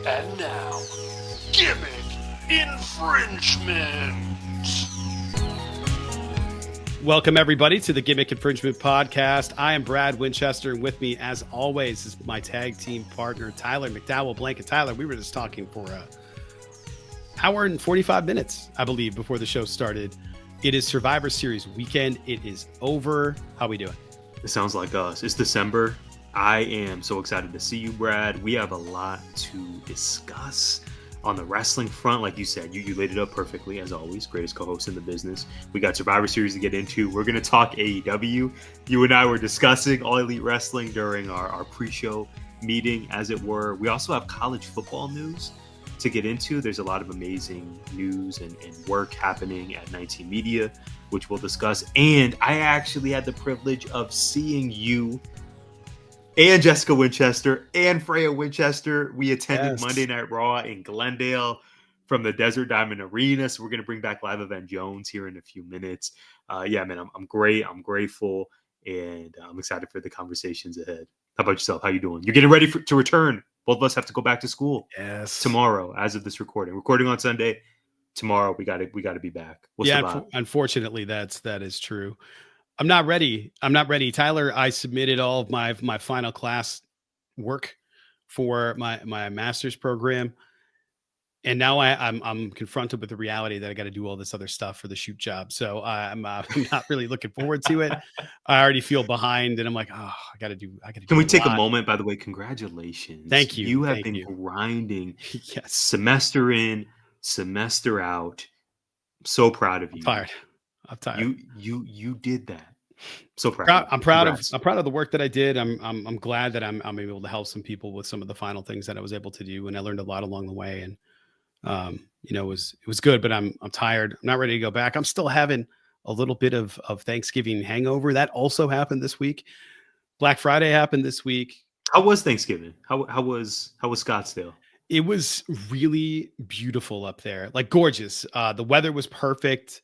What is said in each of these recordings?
And now, Gimmick Infringement. Welcome, everybody, to the Gimmick Infringement Podcast. I am Brad Winchester, and with me, as always, is my tag team partner, Tyler McDowell Blanket. Tyler, we were just talking for an hour and 45 minutes, I believe, before the show started. It is Survivor Series weekend. It is over. How we doing? It sounds like us. It's December. I am so excited to see you, Brad. We have a lot to discuss on the wrestling front. Like you said, you laid it up perfectly, as always. Greatest co-host in the business. We got Survivor Series to get into. We're going to talk AEW. You and I were discussing All Elite Wrestling during our pre-show meeting, as it were. We also have college football news to get into. There's a lot of amazing news and work happening at 19 Media, which we'll discuss. And I actually had the privilege of seeing you and Jessica Winchester and Freya Winchester. We attended Monday Night Raw in Glendale from the Desert Diamond Arena. So we're going to bring back Live Event Jones here in a few minutes. Yeah, man, I'm great. I'm grateful. And I'm excited for the conversations ahead. How about yourself? How you doing? You're getting ready to return. Both of us have to go back to school tomorrow as of this recording. Recording on Sunday. Tomorrow we got to be back. What's the vibe? Unfortunately, that is true. I'm not ready. Tyler, I submitted all of my final class work for my master's program. And now I'm confronted with the reality that I got to do all this other stuff for the shoot job. So I'm not really looking forward to it. I already feel behind, and I'm like, I got to do. Can we take a moment, by the way? Congratulations. Thank you. You have been grinding semester in, semester out. I'm so proud of you. I'm tired. You did that. So proud. I'm proud of the work that I did. I'm glad that I'm able to help some people with some of the final things that I was able to do, and I learned a lot along the way. And it was good, but I'm tired. I'm not ready to go back. I'm still having a little bit of Thanksgiving hangover. That also happened this week. Black Friday happened this week. How was Thanksgiving? How was Scottsdale? It was really beautiful up there, like gorgeous. The weather was perfect.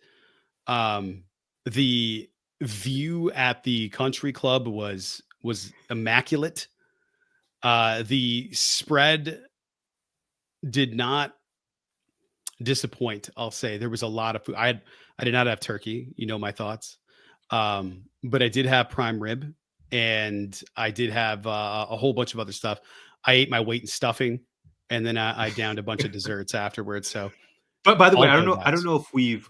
The view at the country club was immaculate. The spread did not disappoint. I'll say there was a lot of food. I did not have turkey. You know my thoughts. But I did have prime rib, and I did have a whole bunch of other stuff. I ate my weight in stuffing, and then I downed a bunch of desserts afterwards. So, but by the way, I don't know if we've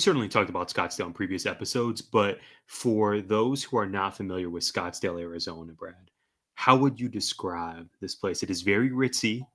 certainly talked about Scottsdale in previous episodes, but for those who are not familiar with Scottsdale, Arizona, Brad, how would you describe this place? It is very ritzy.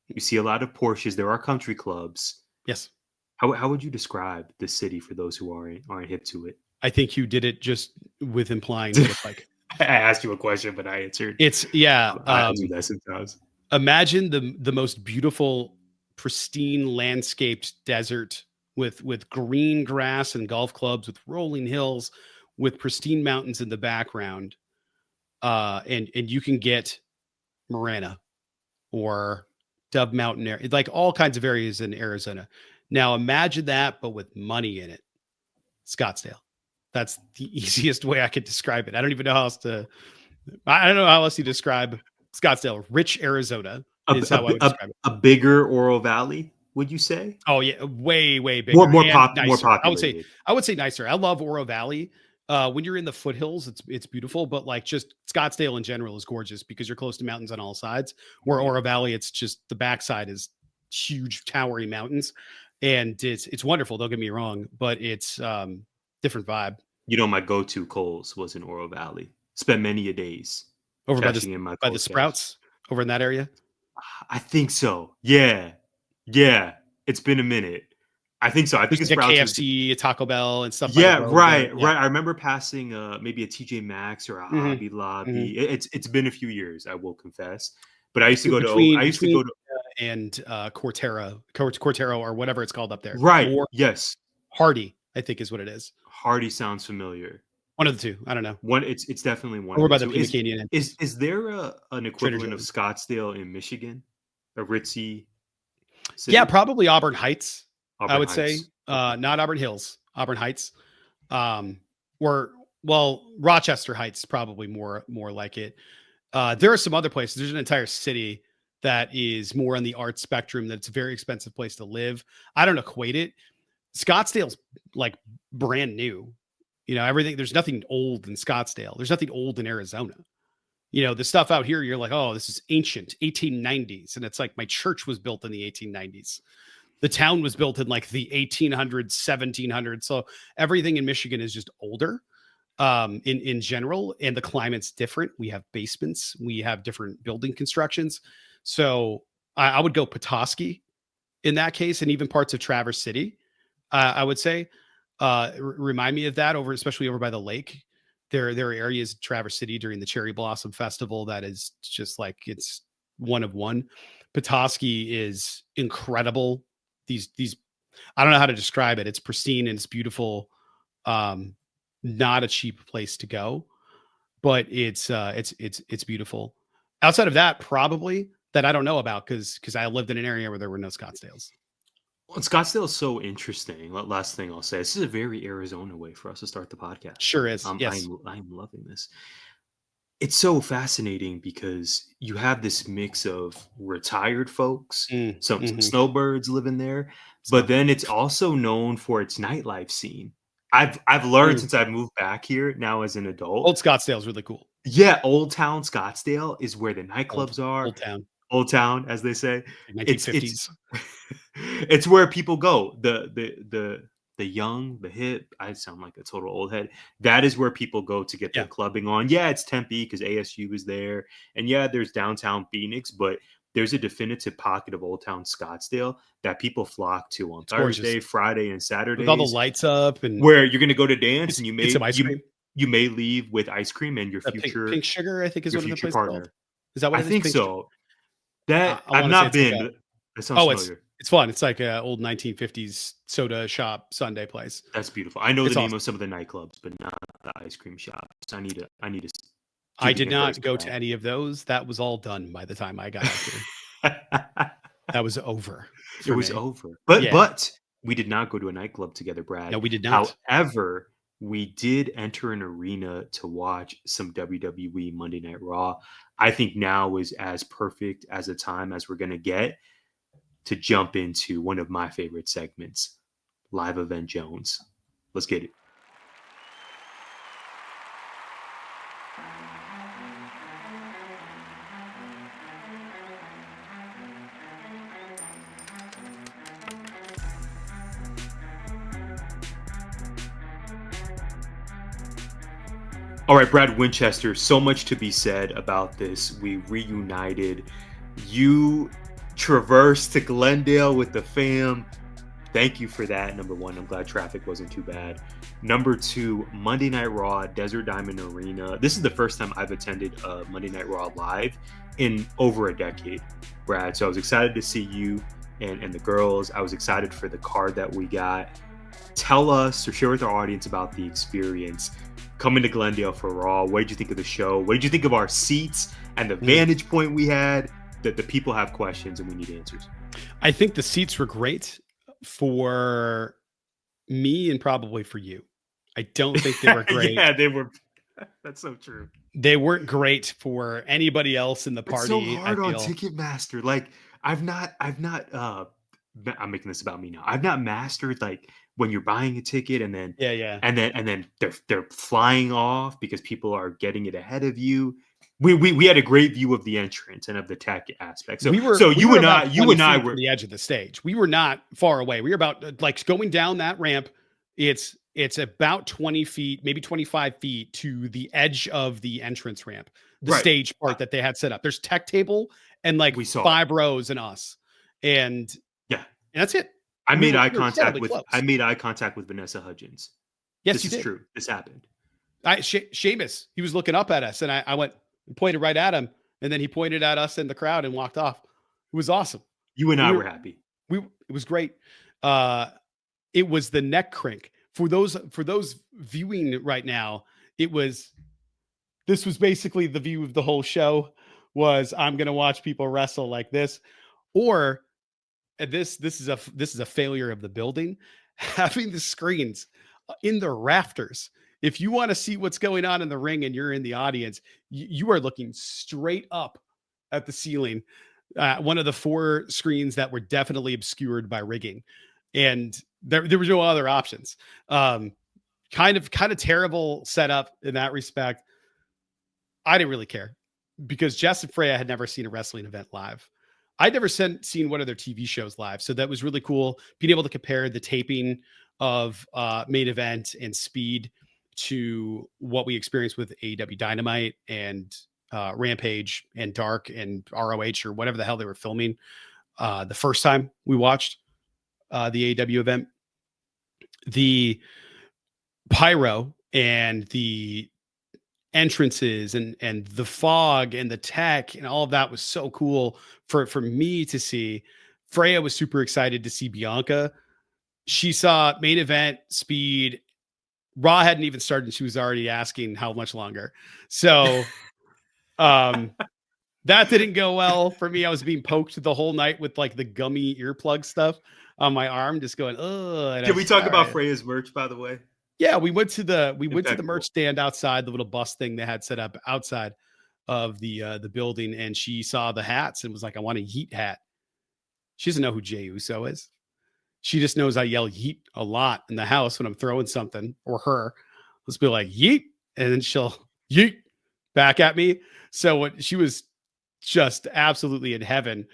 You see a lot of Porsches. There are country clubs. Yes. How would you describe the city for those who aren't hip to it? I think you did it just with implying what it's like. I asked you a question, but I answered. I do that sometimes. Imagine the most beautiful, pristine landscaped desert with green grass and golf clubs, with rolling hills, with pristine mountains in the background. And you can get Marana or Dove Mountain area, like all kinds of areas in Arizona. Now imagine that, but with money in it. Scottsdale. That's the easiest way I could describe it. I don't know how else to describe Scottsdale. Rich Arizona is how I would describe it. A bigger Oro Valley, would you say? Oh yeah, way bigger. More popular. I would say nicer. I love Oro Valley. When you're in the foothills, it's beautiful, but like just Scottsdale in general is gorgeous because you're close to mountains on all sides. Where Oro Valley, it's just the backside is huge, towering mountains, and it's wonderful. Don't get me wrong, but it's different vibe. You know, my go-to Kohl's was in Oro Valley. Spent many a days over by the Sprouts over in that area. I think so. Yeah. It's been a minute. I think so. I think it's like KFC, Taco Bell, and stuff. Yeah, right. I remember passing maybe a TJ Maxx or a Hobby Lobby. It's been a few years, I will confess. But I used to go to and Cortero or whatever it's called up there. Right. Yes. Hardy, I think is what it is. Hardy sounds familiar. One of the two. I don't know. It's definitely one. Over by the Pima Canyon. Is there an equivalent of Scottsdale in Michigan? A ritzy city? Yeah, probably Auburn Heights. I would say not Auburn Hills. Auburn Heights. Rochester Heights probably more like it. There are some other places. There's an entire city that is more on the art spectrum, that it's a very expensive place to live. I don't equate it. Scottsdale's like brand new. Everything, there's nothing old in Scottsdale. There's nothing old in Arizona. The stuff out here, you're like, oh, this is ancient 1890s. And it's like, my church was built in the 1890s. The town was built in like the 1800s, 1700s. So everything in Michigan is just older in general. And the climate's different. We have basements. We have different building constructions. So I would go Petoskey in that case, and even parts of Traverse City, I would say. Remind me of that, especially over by the lake. There are areas in Traverse City during the Cherry Blossom Festival that is just like, it's one of one. Petoskey is incredible. These I don't know how to describe it. It's pristine and it's beautiful. Not a cheap place to go, but it's beautiful. Outside of that, probably that I don't know about because I lived in an area where there were no Scottsdales. Well, Scottsdale is so interesting. Last thing I'll say, this is a very Arizona way for us to start the podcast. Sure is. Yes. I'm loving this. It's so fascinating because you have this mix of retired folks, some snowbirds living there, but then it's also known for its nightlife scene. I've learned since I've moved back here now as an adult. Old Scottsdale is really cool. Yeah, Old Town Scottsdale is where the nightclubs are. Old Town, as they say. 1950s. It's where people go. The young, the hip. I sound like a total old head. That is where people go to get their clubbing on. Yeah, it's Tempe because ASU is there, and yeah, there's downtown Phoenix, but there's a definitive pocket of Old Town Scottsdale that people flock to on Thursday, gorgeous. Friday, and Saturday. With all the lights up, and where you're going to go to dance, and you may some ice cream. You may leave with ice cream and your future pink sugar. I think is what the place partner. Called. Is that what I think so? That I've not been. That sounds familiar. It's fun. It's like an old 1950s soda shop Sunday place. That's beautiful. I know the name of some of the nightclubs, but not the ice cream shops. I need to. I did not go to any of those. That was all done by the time I got out here. That was over. It was over. But we did not go to a nightclub together, Brad. No, we did not. However, we did enter an arena to watch some WWE Monday Night Raw. I think now is as perfect as a time as we're going to get to jump into one of my favorite segments, Live Event Jones. Let's get it. All right, Brad Winchester, so much to be said about this. We reunited. You traversed to Glendale with the fam. Thank you for that. Number one, I'm glad traffic wasn't too bad. Number two, Monday Night Raw, Desert Diamond Arena. This is the first time I've attended Monday Night Raw live in over a decade, Brad. So I was excited to see you and the girls. I was excited for the card that we got. Tell us or share with our audience about the experience coming to Glendale for Raw. What did you think of the show? What did you think of our seats and the vantage point we had? That the people have questions and we need answers. I think the seats were great for me and probably for you. I don't think they were great. Yeah, they were. That's so true. They weren't great for anybody else in the party. It's so hard on Ticketmaster. Like I'm making this about me now. I've not mastered like when you're buying a ticket and then and then they're flying off because people are getting it ahead of you. We had a great view of the entrance and of the tech aspect. So you and I were on the edge of the stage. We were not far away. We were about like going down that ramp. It's about 20 feet, maybe 25 feet to the edge of the entrance ramp, the stage part that they had set up. There's tech table and like we saw 5 rows and us. And that's it. I made eye contact with Vanessa Hudgens. Yes, this is true. This happened. Sheamus, he was looking up at us and I went and pointed right at him. And then he pointed at us in the crowd and walked off. It was awesome. You and I were happy. It was great. It was the neck crank for those viewing right now. This was basically the view of the whole show was I'm going to watch people wrestle like this, or this is a failure of the building, having the screens in the rafters. If you want to see what's going on in the ring and you're in the audience, you are looking straight up at the ceiling. one of the 4 screens that were definitely obscured by rigging, and there was no other options. Kind of terrible setup in that respect. I didn't really care because Jess and Freya had never seen a wrestling event live. I'd never seen one of their TV shows live. So that was really cool. Being able to compare the taping of main event and speed to what we experienced with AEW Dynamite and Rampage and Dark and ROH or whatever the hell they were filming the first time we watched the AEW event. The pyro and the entrances and the fog and the tech and all of that was so cool for me to see. Freya was super excited to see Bianca. She saw main event speed. Raw hadn't even started. She was already asking how much longer. So that didn't go well for me. I was being poked the whole night with like the gummy earplug stuff on my arm, just going, oh. Can we talk about Freya's merch, by the way? Yeah, we went to the merch stand outside, the little bus thing they had set up outside of the building, and she saw the hats and was like, I want a yeet hat. She doesn't know who Jey Uso is. She just knows I yell yeet a lot in the house when I'm throwing something, or her. Let's be like, yeet, and then she'll yeet back at me. So she was just absolutely in heaven.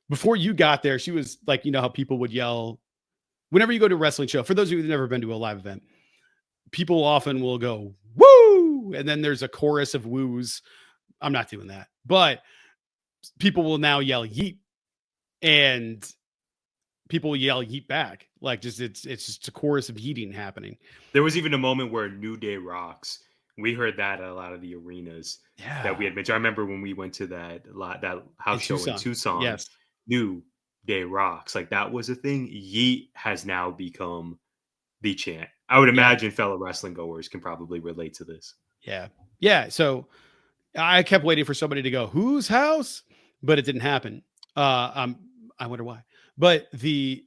Before you got there, she was like, you know how people would yell whenever you go to a wrestling show. For those of you who've never been to a live event, people often will go, woo! And then there's a chorus of woos. I'm not doing that. But people will now yell yeet. And people will yell yeet back. Like it's just a chorus of yeeting happening. There was even a moment where New Day rocks. We heard that at a lot of the arenas that we had mentioned. I remember when we went to that house show in Tucson. Yes. New Day rocks. Like that was a thing. Yeet has now become the chant. I would imagine fellow wrestling goers can probably relate to this. Yeah. Yeah. So I kept waiting for somebody to go, whose house? But it didn't happen. I wonder why. But the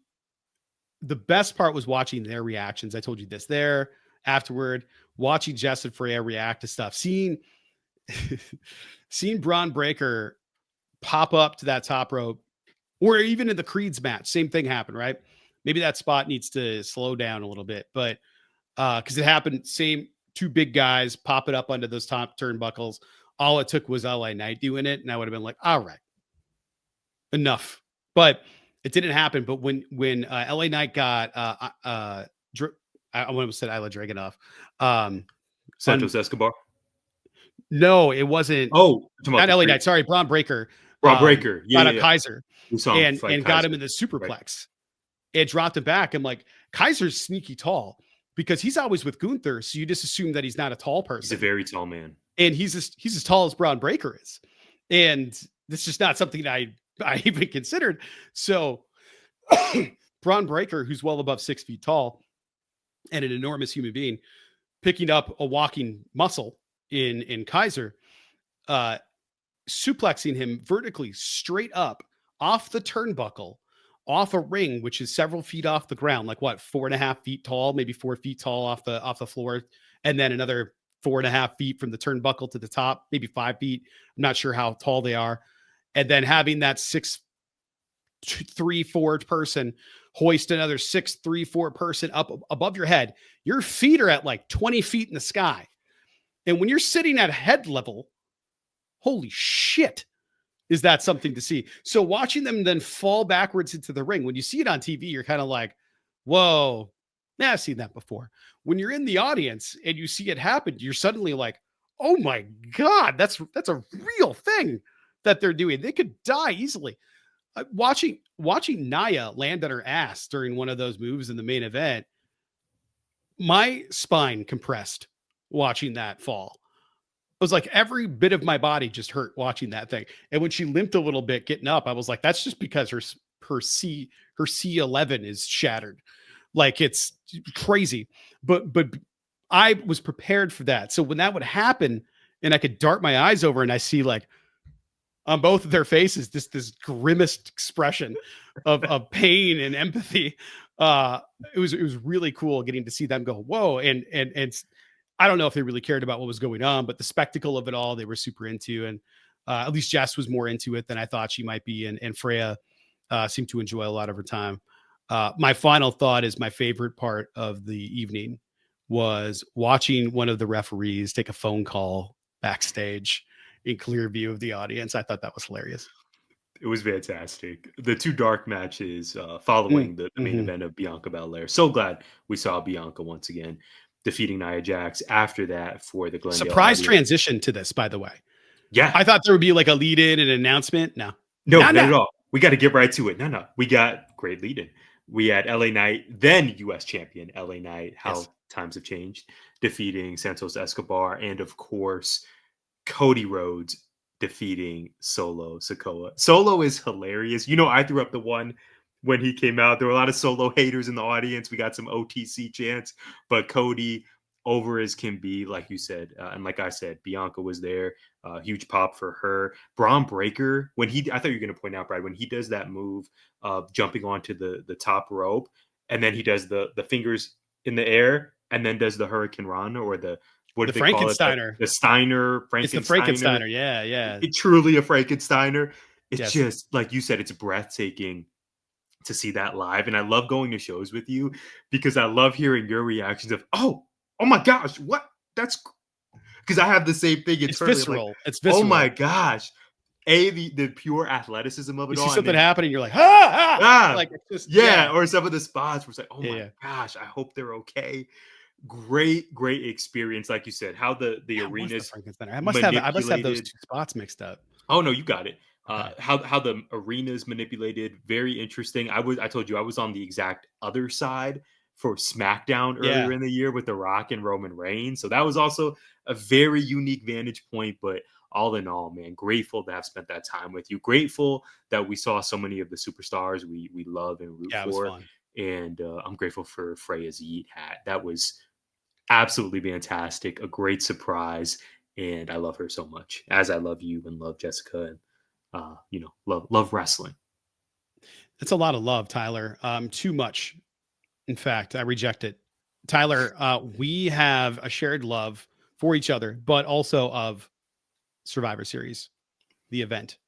best part was watching their reactions. I told you this there afterward, watching Jess and Freya react to stuff, seeing Braun Breaker pop up to that top rope, or even in the Creeds match, same thing happened, right? Maybe that spot needs to slow down a little bit, but because it happened, same 2 big guys pop it up onto those top turnbuckles. All it took was LA Knight doing it, and I would have been like, all right, enough. But it didn't happen. But when LA Knight got I almost said Isla Dragunov. Santos Escobar. No, it wasn't. Oh, not LA Knight. Sorry, Braun Breaker. Breaker. Got Kaiser and Kaiser. got him in the superplex. Right. It dropped him back. I'm like, Kaiser's sneaky tall because he's always with Gunther. So you just assume that he's not a tall person. He's a very tall man. And he's as tall as Braun Breaker is. And this is just not something that I even considered. So Braun Breaker, who's well above 6 feet tall and an enormous human being, picking up a walking muscle in Kaiser, suplexing him vertically straight up off the turnbuckle, off a ring, which is several feet off the ground, like what, 4.5 feet tall, maybe 4 feet tall off the floor. And then another 4.5 feet from the turnbuckle to the top, maybe 5 feet. I'm not sure how tall they are. And then having that 6'3", 4" person hoist another 6'3", 4" person up above your head. Your feet are at like 20 feet in the sky. And when you're sitting at head level, holy shit, is that something to see? So watching them then fall backwards into the ring, when you see it on TV, you're kind of like, whoa, yeah, I've seen that before. When you're in the audience and you see it happen, you're suddenly like, oh my God, that's a real thing that they're doing. They could die easily. Watching Nia land on her ass during one of those moves in the main event, my spine compressed watching that fall. It was like every bit of my body just hurt watching that thing. And when she limped a little bit getting up, I was like, that's just because her C11 is shattered. Like it's crazy. But I was prepared for that. So when that would happen and I could dart my eyes over and I see like on both of their faces, this grimaced expression of pain and empathy. It was really cool getting to see them go, whoa. And I don't know if they really cared about what was going on, but the spectacle of it all, they were super into. And At least Jess was more into it than I thought she might be, and Freya seemed to enjoy a lot of her time. My final thought is my favorite part of the evening was watching one of the referees take a phone call backstage in clear view of the audience. I thought that was hilarious. It was fantastic. The two dark matches following the main Mm-hmm. event of Bianca Belair. So glad we saw Bianca once again defeating Nia Jax. After that, for the Glendale Surprise audience. transition to this, by the way. Yeah. I thought there would be like a lead in, an announcement. No, No, not at all. We got to get right to it. No. We got great lead in. We had LA Knight, then US champion LA Knight. How times have changed. Defeating Santos Escobar. And of course, Cody Rhodes defeating Solo Sikoa. Solo is hilarious. You know, I threw up the one when he came out. There were a lot of Solo haters in the audience. We got some OTC chants, but Cody over as can be, like you said. And like I said, Bianca was there. Huge pop for her. Braun Breaker, when I thought you were going to point out, Brad, when he does that move of jumping onto the top rope, and then he does the fingers in the air, and then does the Hurricane Run or the Frankensteiner. The Steiner, It's the Frankensteiner. Yeah. It's truly a Frankensteiner. It's Yes. just, like you said, it's breathtaking to see that live. And I love going to shows with you because I love hearing your reactions of, oh my gosh, what? That's because I have the same thing. It's visceral. Like, it's visceral. Oh my gosh. The pure athleticism of it you all. See something happening, you're like, ah! Like it's just or some of the spots where it's like, oh my gosh, I hope they're okay. Great experience, like you said. How the arenas I must have those two spots mixed up. Oh no, you got it. Okay. How the arenas manipulated, very interesting. I told you I was on the exact other side for SmackDown earlier in the year with The Rock and Roman Reigns, so that was also a very unique vantage point. But all in all, man, grateful to have spent that time with you. Grateful that we saw so many of the superstars we love and root for. It was fun. And I'm grateful for Freya's Yeet hat. That was absolutely fantastic. A great surprise. And I love her so much, as I love you and love Jessica and, love wrestling. It's a lot of love, Tyler. Too much. In fact, I reject it. Tyler, we have a shared love for each other, but also of Survivor Series, the event.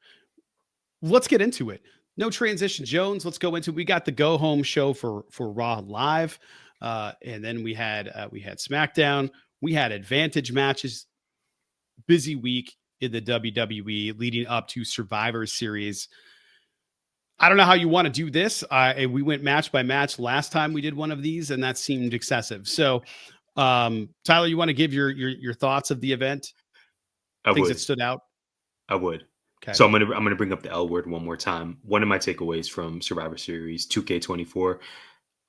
Let's get into it. No transition, Jones. Let's go into it. We got the go home show for Raw Live. And then we had SmackDown. We had advantage matches. Busy week in the WWE leading up to Survivor Series. I don't know how you want to do this. We went match by match last time we did one of these, and that seemed excessive. So, Tyler, you want to give your thoughts of the event? Things that stood out? I would. Okay. So I'm gonna bring up the L word one more time. One of my takeaways from Survivor Series 2K24,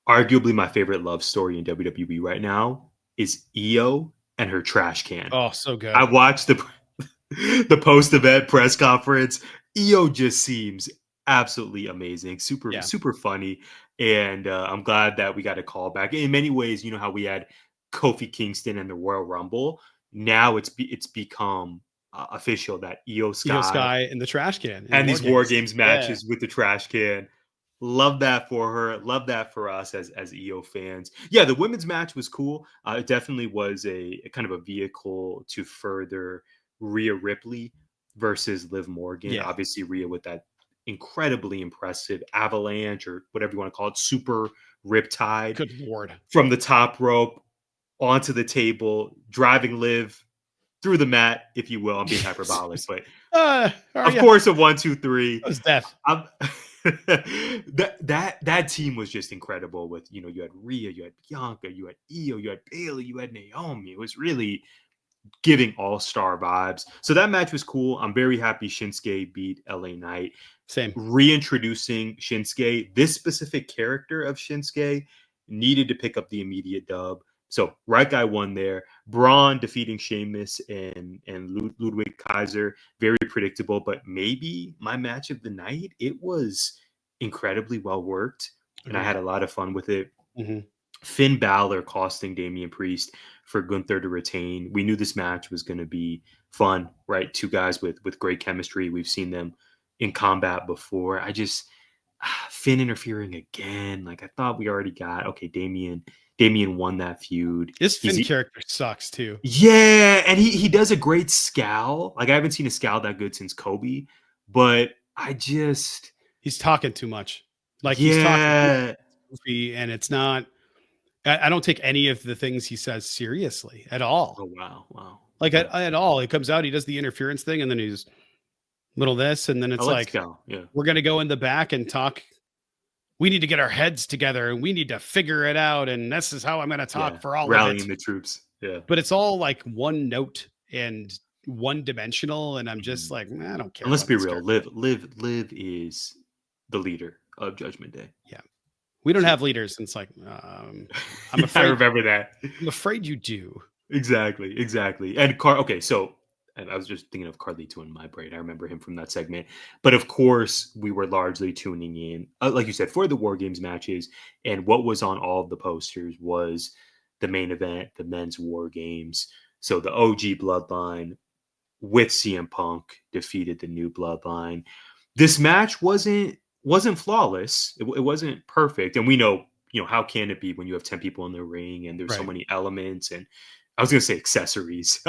arguably my favorite love story in WWE right now, is Iyo and her trash can. Oh, so good. I watched the post-event press conference. Iyo just seems absolutely amazing, super funny, and I'm glad that we got a call back. In many ways, you know how we had Kofi Kingston and the Royal Rumble. Now it's become official that Iyo Sky in the trash can and these WarGames matches with the trash can. Love that for her. Love that for us as Iyo fans. Yeah, the women's match was cool. It definitely was a kind of a vehicle to further Rhea Ripley versus Liv Morgan. Yeah. Obviously, Rhea with that incredibly impressive avalanche or whatever you want to call it, super riptide. Good Lord. From the top rope onto the table, driving Liv through the mat, if you will. I'm being hyperbolic, but of course, a 1, 2, 3. That was death. That team was just incredible. With you had Rhea, you had Bianca, you had Iyo, you had Bayley, you had Naomi. It was really giving all-star vibes. So that match was cool. I'm very happy Shinsuke beat LA Knight. Same. Reintroducing Shinsuke. This specific character of Shinsuke needed to pick up the immediate dub. So right guy won there. Braun defeating Sheamus and Ludwig Kaiser. Very predictable, but maybe my match of the night. It was incredibly well worked, and I had a lot of fun with it. Mm-hmm. Finn Balor costing Damian Priest for Gunther to retain. We knew this match was going to be fun, right? Two guys with great chemistry. We've seen them in combat before. Finn interfering again. Like I thought we already got, okay, Damian Damian won that feud. This Finn character sucks too. Yeah, and he does a great scowl. Like I haven't seen a scowl that good since Kobe, but he's talking too much. Like he's talking goofy, and it's not. I don't take any of the things he says seriously at all. Oh wow. Like at all. He comes out, he does the interference thing, and then he's little this, and then it's like, we're gonna go in the back and talk. We need to get our heads together and we need to figure it out. And this is how I'm going to talk for all rallying of it. The troops. Yeah. But it's all like one note and one dimensional. And I'm just like, I don't care. And let's be real. Liv is the leader of Judgment Day. Yeah. We don't have leaders. And it's like, I'm afraid. I remember that. I'm afraid you do. Exactly. And okay. So I was just thinking of Carlito in my brain. I remember him from that segment. But of course, we were largely tuning in, like you said, for the WarGames matches. And what was on all of the posters was the main event, the men's WarGames. So the OG Bloodline with CM Punk defeated the new Bloodline. This match wasn't flawless. It wasn't perfect. And we know, how can it be when you have 10 people in the ring and there's so many elements and I was going to say accessories,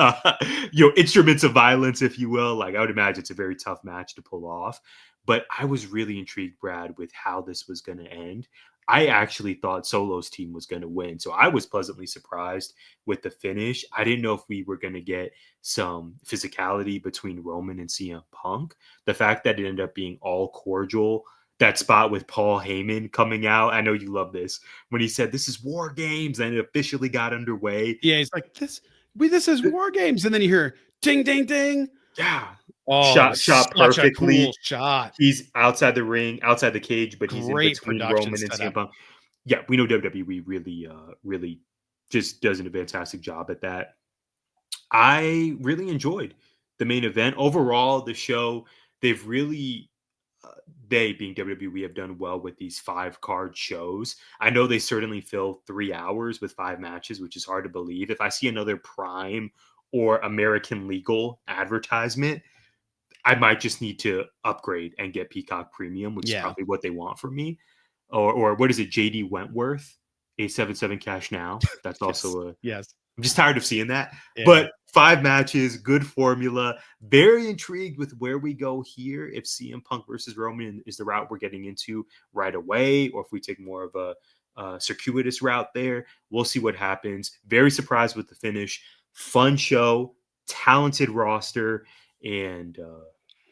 instruments of violence, if you will. Like I would imagine it's a very tough match to pull off, but I was really intrigued, Brad, with how this was going to end. I actually thought Solo's team was going to win. So I was pleasantly surprised with the finish. I didn't know if we were going to get some physicality between Roman and CM Punk. The fact that it ended up being all cordial, that spot with Paul Heyman coming out. I know you love this when he said, "This is WarGames," and it officially got underway. Yeah. He's like, this is WarGames. And then you hear ding, ding, ding. Yeah. Oh, shot perfectly. Cool shot. He's outside the ring, outside the cage, but he's in between Roman and CM Punk. Yeah. We know WWE really just does a fantastic job at that. I really enjoyed the main event. Overall, the show, they've really, they being WWE, have done well with these 5-card shows. I know they certainly fill 3 hours with 5 matches, which is hard to believe. If I see another Prime or American Legal advertisement, I might just need to upgrade and get Peacock Premium, which is probably what they want from me. Or what is it, JD Wentworth, 877 Cash Now. That's also I'm just tired of seeing that. Yeah. But 5 matches, good formula. Very intrigued with where we go here. If CM Punk versus Roman is the route we're getting into right away, or if we take more of a circuitous route there, we'll see what happens. Very surprised with the finish. Fun show, talented roster, and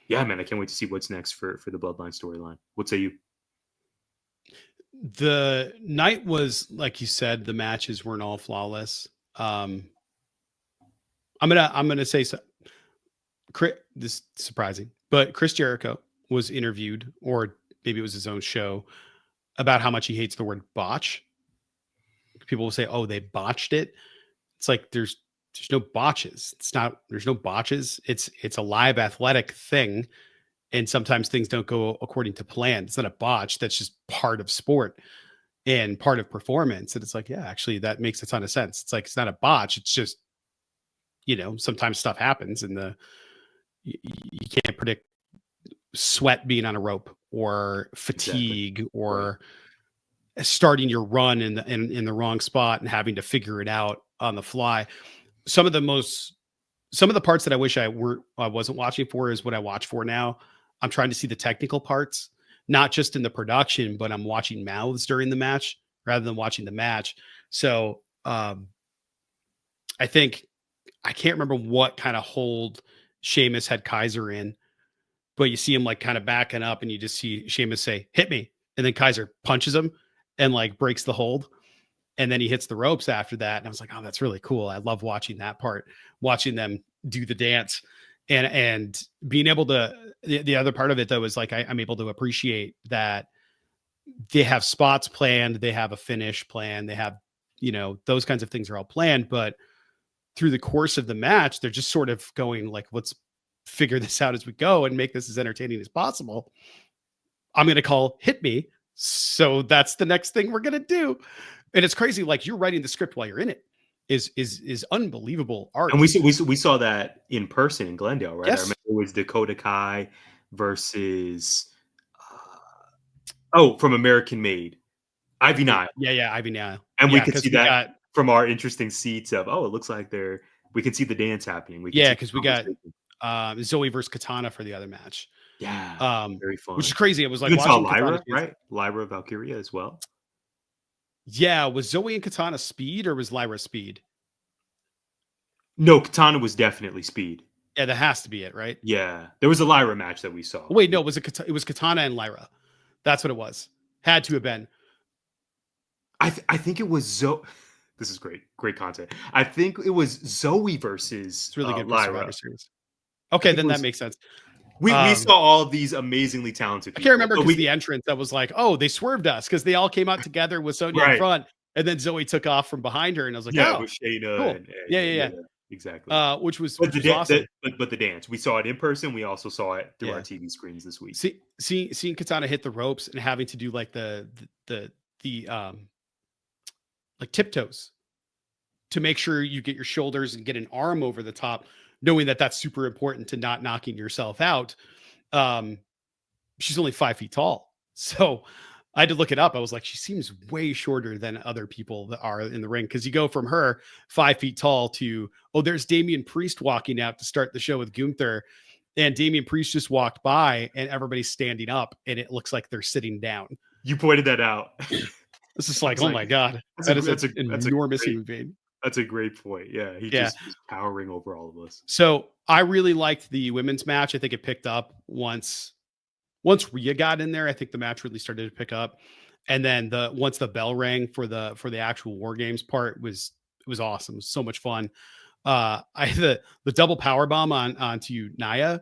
man, I can't wait to see what's next for the Bloodline storyline. What say you? The night was, like you said, the matches weren't all flawless. I'm gonna say so. This is surprising, but Chris Jericho was interviewed, or maybe it was his own show, about how much he hates the word botch. People will say, "Oh, they botched it." It's like there's no botches. There's no botches. It's a live athletic thing, and sometimes things don't go according to plan. It's not a botch. That's just part of sport and part of performance. And it's like, yeah, actually that makes a ton of sense. It's like, it's not a botch. It's just, sometimes stuff happens and you can't predict sweat being on a rope or fatigue or starting your run in the wrong spot and having to figure it out on the fly. Some of the parts that I wish I wasn't watching for is what I watch for now. I'm trying to see the technical parts, not just in the production, but I'm watching mouths during the match rather than watching the match. So I think, I can't remember what kind of hold Sheamus had Kaiser in, but you see him like kind of backing up and you just see Sheamus say, "Hit me." And then Kaiser punches him and like breaks the hold. And then he hits the ropes after that. And I was like, oh, that's really cool. I love watching that part, watching them do the dance and being able to, the other part of it though, is like, I'm able to appreciate that they have spots planned. They have a finish plan. They have, those kinds of things are all planned, but through the course of the match, they're just sort of going like, let's figure this out as we go and make this as entertaining as possible. I'm going to call "hit me." So that's the next thing we're going to do. And it's crazy. Like, you're writing the script while you're in it is unbelievable art. And we saw that in person in Glendale, right? Yes. I remember it was Dakota Kai versus from American Made, Ivy Nile. Yeah, Ivy Nile. And we Yeah, could because see we that got from our interesting seats of, oh, it looks like we can see the dance happening. We can see the we got conversation. Zoe versus Katana for the other match. Yeah, very Which is fun. crazy. It was like Even saw watching Katana Lyra, chase. right? Lyra Valkyria as well. Yeah, was Zoe and Katana speed or was Lyra speed? No, Katana was definitely speed. Yeah, that has to be it, right? Yeah, there was a Lyra match that we saw. Oh, wait, no, it was Katana and Lyra. That's what it was. Had to have been. I think it was Zoe. This is great content. I think it was Zoe versus It's really good for Survivor Lyra. Series. I Okay, think it then that was. makes sense. We saw all of these amazingly talented I can't people, remember but because the entrance that was like, oh, they swerved us because they all came out together with Sonya in right, front, and then Zoe took off from behind her, and I was like, yeah, oh, with Shayna cool, and yeah, Edge, yeah, yeah, exactly. yeah. But Which was awesome. but the dance, we saw it in person. We also saw it through our Yeah, TV screens this week. seeing Katana hit the ropes and having to do like the like tiptoes to make sure you get your shoulders and get an arm over the top, knowing that that's super important to not knocking yourself out. Um, she's only 5 feet tall. So I had to look it up. I was like, she seems way shorter than other people that are in the ring. Cause you go from her 5 feet tall to, oh, there's Damian Priest walking out to start the show with Gunther. And Damian Priest just walked by and everybody's standing up and it looks like they're sitting down. You pointed that out. It's just I like, was oh like, my God, that is an that's a enormous great human being. that's a great point. Yeah, he Yeah. just was towering over all of us. So I really liked the women's match. I think it picked up once Rhea got in there. I think the match really started to pick up. And then once the bell rang for the actual War Games part it was awesome. It was so much fun. I the double power bomb onto Naya.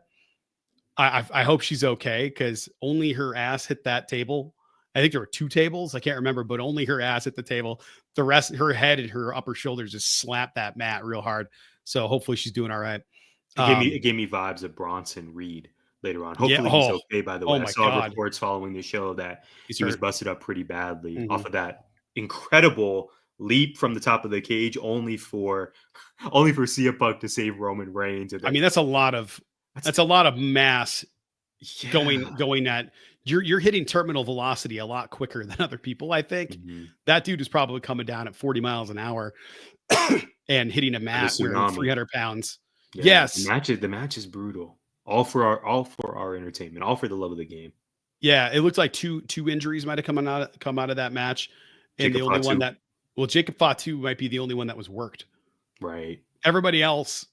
I hope she's okay because only her ass hit that table. I think there were 2 tables. I can't remember, but only her ass hit the table. The rest, her head and her upper shoulders just slapped that mat real hard. So hopefully she's doing all right. It gave me vibes of Bronson Reed later on. Yeah. Hopefully he's okay. By the way, Oh I my saw God. reports following the show that He's he was hurt. busted up pretty badly Mhm. off of that incredible leap from the top of the cage, only for CM Punk to save Roman Reigns. I mean, that's a lot of mass yeah. going at you're hitting terminal velocity a lot quicker than other people. I think Mhm. that dude is probably coming down at 40 miles an hour and hitting a And the mat wearing tsunami. 300 pounds. Yeah, Yes. the match is brutal. All for our entertainment, all for the love of the game. Yeah. It looked like two injuries might have come out of that match. And the Jacob only one Fatu. that, well, Jacob Fatu might be the only one that was worked. Right. Everybody else,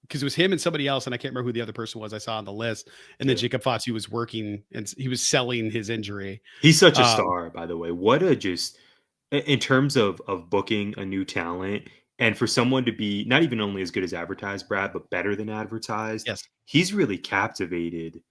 because it was him and somebody else, and I can't remember who the other person was I saw on the list. And then Yeah. Jacob Fatu was working and he was selling his injury. He's such a star, by the way. What a just in terms of booking a new talent and for someone to be not even only as good as advertised, Brad, but better than advertised, Yes. he's really captivated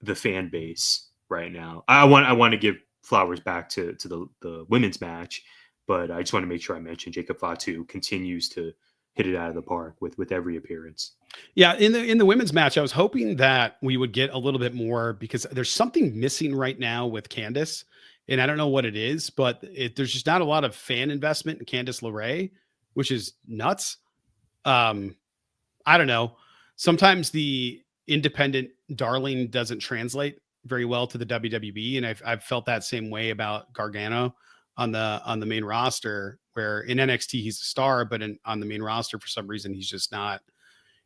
the fan base right now. I want to give flowers back to the women's match, but I just want to make sure I mention Jacob Fatu continues to hit it out of the park with every appearance. Yeah, in the women's match, I was hoping that we would get a little bit more because there's something missing right now with Candice, and I don't know what it is, but there's just not a lot of fan investment in Candice LeRae, which is nuts. I don't know. Sometimes the independent darling doesn't translate very well to the WWE, and I've felt that same way about Gargano on the main roster, where in NXT he's a star, but on the main roster for some reason he's just not.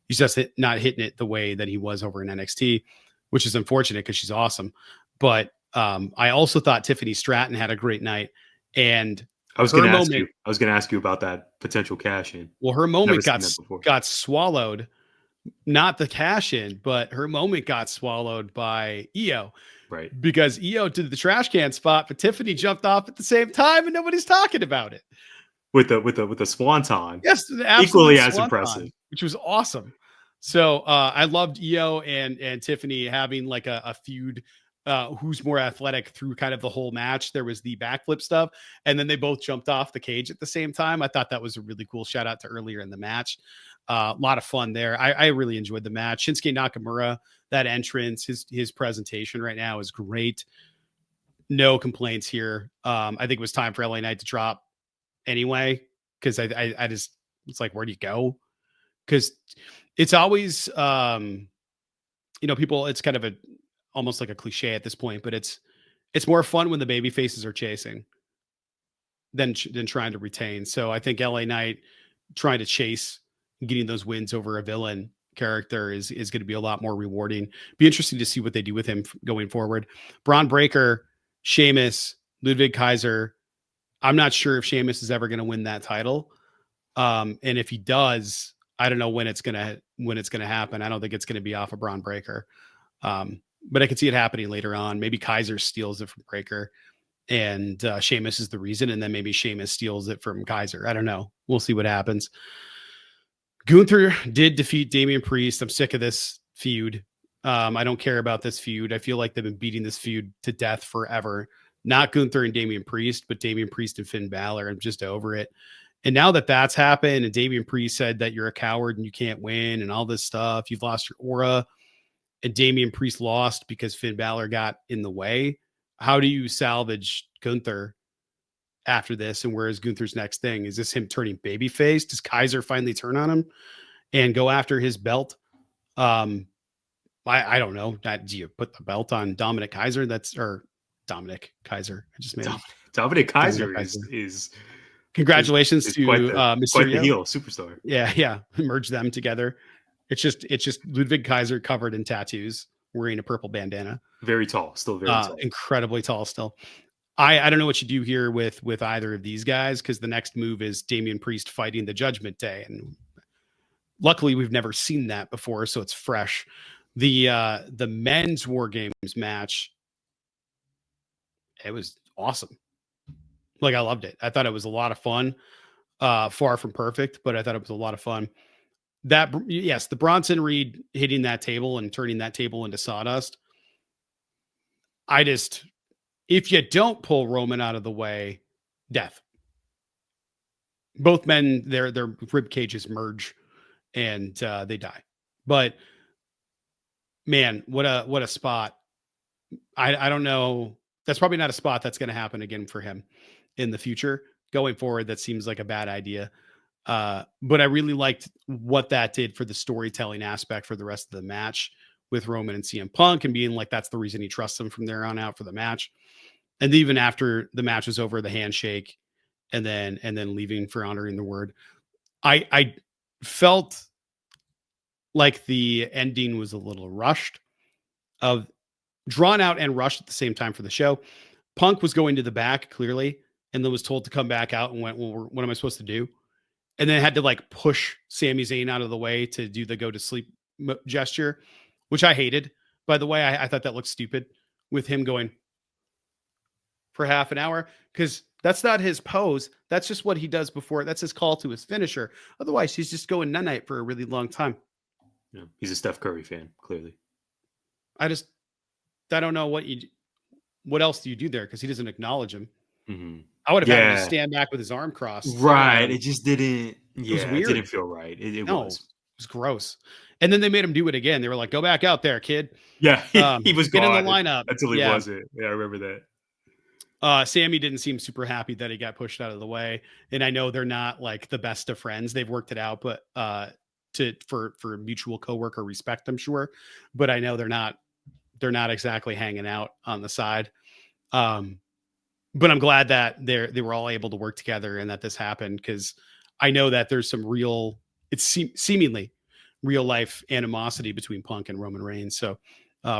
He's just not hitting it the way that he was over in NXT, which is unfortunate because she's awesome. But I also thought Tiffany Stratton had a great night, and I was going her to ask moment. you. I was going to ask you about that potential cash in. Well, her Never moment seen that before. got swallowed. Not the cash in, but her moment got swallowed by Iyo. Right. Because Iyo did the trash can spot, but Tiffany jumped off at the same time and nobody's talking about it. With the swanton. Yes, equally as swanton, impressive. which was awesome. So I loved Iyo and Tiffany having like a feud. Who's more athletic through kind of the whole match. There was the backflip stuff, and then they both jumped off the cage at the same time. I thought that was a really cool shout out to earlier in the match. A lot of fun there. I really enjoyed the match. Shinsuke Nakamura, that entrance, his presentation right now is great. No complaints here. I think it was time for LA Knight to drop anyway, because I just, it's like, where do you go? Because it's always people, it's kind of almost like a cliche at this point, but it's more fun when the baby faces are chasing. than trying to retain. So I think LA Knight trying to chase getting those wins over a villain character is going to be a lot more rewarding. Be interesting to see what they do with him going forward. Braun Breaker, Sheamus, Ludwig Kaiser. I'm not sure if Sheamus is ever going to win that title. And if he does, I don't know when it's going to happen. I don't think it's going to be off of Braun Breaker. But I could see it happening later on. Maybe Kaiser steals it from Breaker and Sheamus is the reason. And then maybe Sheamus steals it from Kaiser. I don't know. We'll see what happens. Gunther did defeat Damian Priest. I'm sick of this feud. I don't care about this feud. I feel like they've been beating this feud to death forever. Not Gunther and Damian Priest, but Damian Priest and Finn Balor. I'm just over it. And now that that's happened and Damian Priest said that you're a coward and you can't win and all this stuff, you've lost your aura, and Damian Priest lost because Finn Balor got in the way. How do you salvage Gunther after this? And where is Gunther's next thing? Is this him turning babyface? Does Kaiser finally turn on him and go after his belt? I don't know. Do you put the belt on Dominic Kaiser? Dominic Kaiser. I just made Dominic Kaiser is congratulations to Mysterio. Quite the heel superstar. Yeah. Merge them together. It's just Ludwig Kaiser covered in tattoos, wearing a purple bandana. Very tall, still very tall. Incredibly tall still. I don't know what you do here with either of these guys, because the next move is Damian Priest fighting the Judgment Day. And luckily we've never seen that before, so it's fresh. The men's WarGames match, it was awesome. Like, I loved it. I thought it was a lot of fun. Far from perfect, but I thought it was a lot of fun. The Bronson Reed hitting that table and turning that table into sawdust. If you don't pull Roman out of the way, death. Both men, their rib cages merge and they die. But man, what a spot. I don't know. That's probably not a spot that's going to happen again for him in the future. Going forward, that seems like a bad idea. But I really liked what that did for the storytelling aspect for the rest of the match with Roman and CM Punk, and being like, that's the reason he trusts him from there on out for the match. And even after the match was over, the handshake and then leaving for honoring the word. I felt like the ending was a little rushed, drawn out and rushed at the same time for the show. Punk was going to the back clearly, and then was told to come back out and went, well, what am I supposed to do? And then had to like push Sami Zayn out of the way to do the go to sleep gesture, which I hated. By the way, I thought that looked stupid with him going for half an hour, because that's not his pose. That's just what he does before. That's his call to his finisher. Otherwise, he's just going night for a really long time. Yeah, he's a Steph Curry fan, clearly. I don't know what else do you do there, because he doesn't acknowledge him. Mm-hmm. I would have had him to stand back with his arm crossed. Right. It just didn't. Yeah, it was weird. It didn't feel right. It was gross. And then they made him do it again. They were like, go back out there, kid. Yeah. He was get gone in the lineup until he wasn't. Yeah, I remember that. Sammy didn't seem super happy that he got pushed out of the way. And I know they're not like the best of friends. They've worked it out, but for mutual coworker respect, I'm sure. But I know they're not exactly hanging out on the side. But I'm glad that they were all able to work together and that this happened, because I know that there's some seemingly real life animosity between Punk and Roman Reigns. So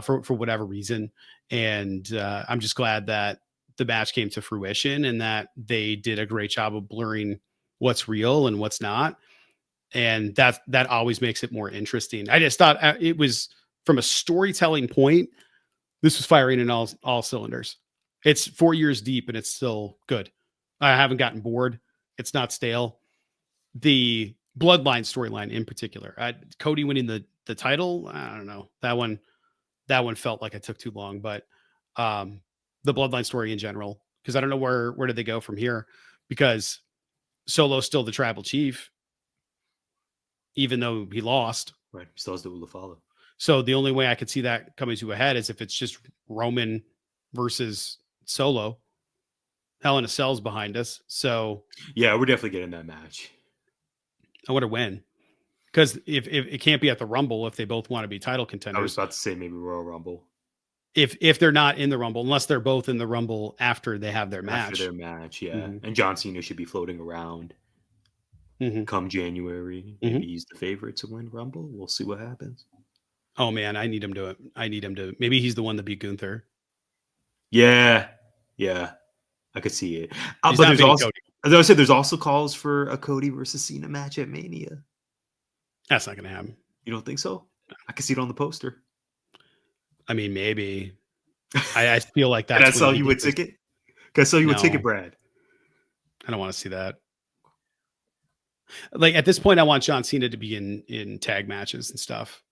for whatever reason, and I'm just glad that the match came to fruition and that they did a great job of blurring what's real and what's not. And that always makes it more interesting. I just thought it was, from a storytelling point, this was firing in all cylinders. It's 4 years deep and it's still good. I haven't gotten bored. It's not stale. The Bloodline storyline in particular, Cody winning the title, I don't know. That one felt like it took too long, but the Bloodline story in general, because I don't know where did they go from here, because Solo's still the tribal chief, even though he lost. Right. He still has the Ulafalo. So the only way I could see that coming to a head is if it's just Roman versus Solo. Hell in a Cell's behind us. So yeah, we're definitely getting that match. I wonder when. Because if it can't be at the Rumble if they both want to be title contenders. I was about to say maybe Royal Rumble. if they're not in the Rumble, unless they're both in the Rumble after they have their match. After their match, yeah. Mhm. And John Cena should be floating around Mhm. come January. Mhm. Maybe he's the favorite to win Rumble. We'll see what happens. Oh man, I need him to. Maybe he's the one that beat Gunther. Yeah, yeah, I could see it. He's But not there's beating also, Cody. as I said, there's also calls for a Cody versus Cena match at Mania. That's not gonna happen. You don't think so? I can see it on the poster. I mean, maybe. I feel like Can I that's sell when he you a gets his- ticket? Can I sell you a No. ticket, Brad? I don't want to see that. Like at this point, I want John Cena to be in tag matches and stuff.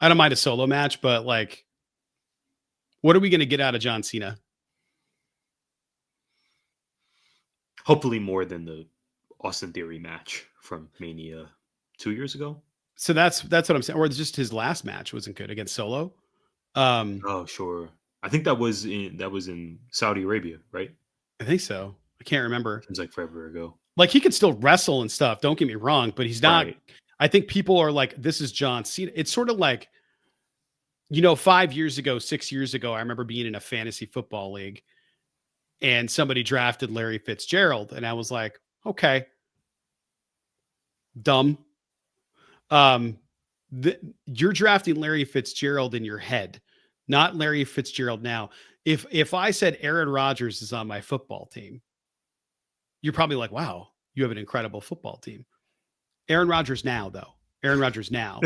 I don't mind a solo match, but like, what are we gonna get out of John Cena? Hopefully more than the Austin Theory match from Mania 2 years ago. So that's what I'm saying. Or just his last match wasn't good against Solo. Oh, sure. I think that was in Saudi Arabia, right? I think so. I can't remember. Seems like forever ago. Like he can still wrestle and stuff. Don't get me wrong, but he's not. Right. I think people are like, this is John Cena. It's sort of like, 5 years ago, 6 years ago, I remember being in a fantasy football league and somebody drafted Larry Fitzgerald. And I was like, okay, dumb. You're drafting Larry Fitzgerald in your head, not Larry Fitzgerald now. If I said Aaron Rodgers is on my football team, you're probably like, wow, you have an incredible football team. Aaron Rodgers now, though. Aaron Rodgers now.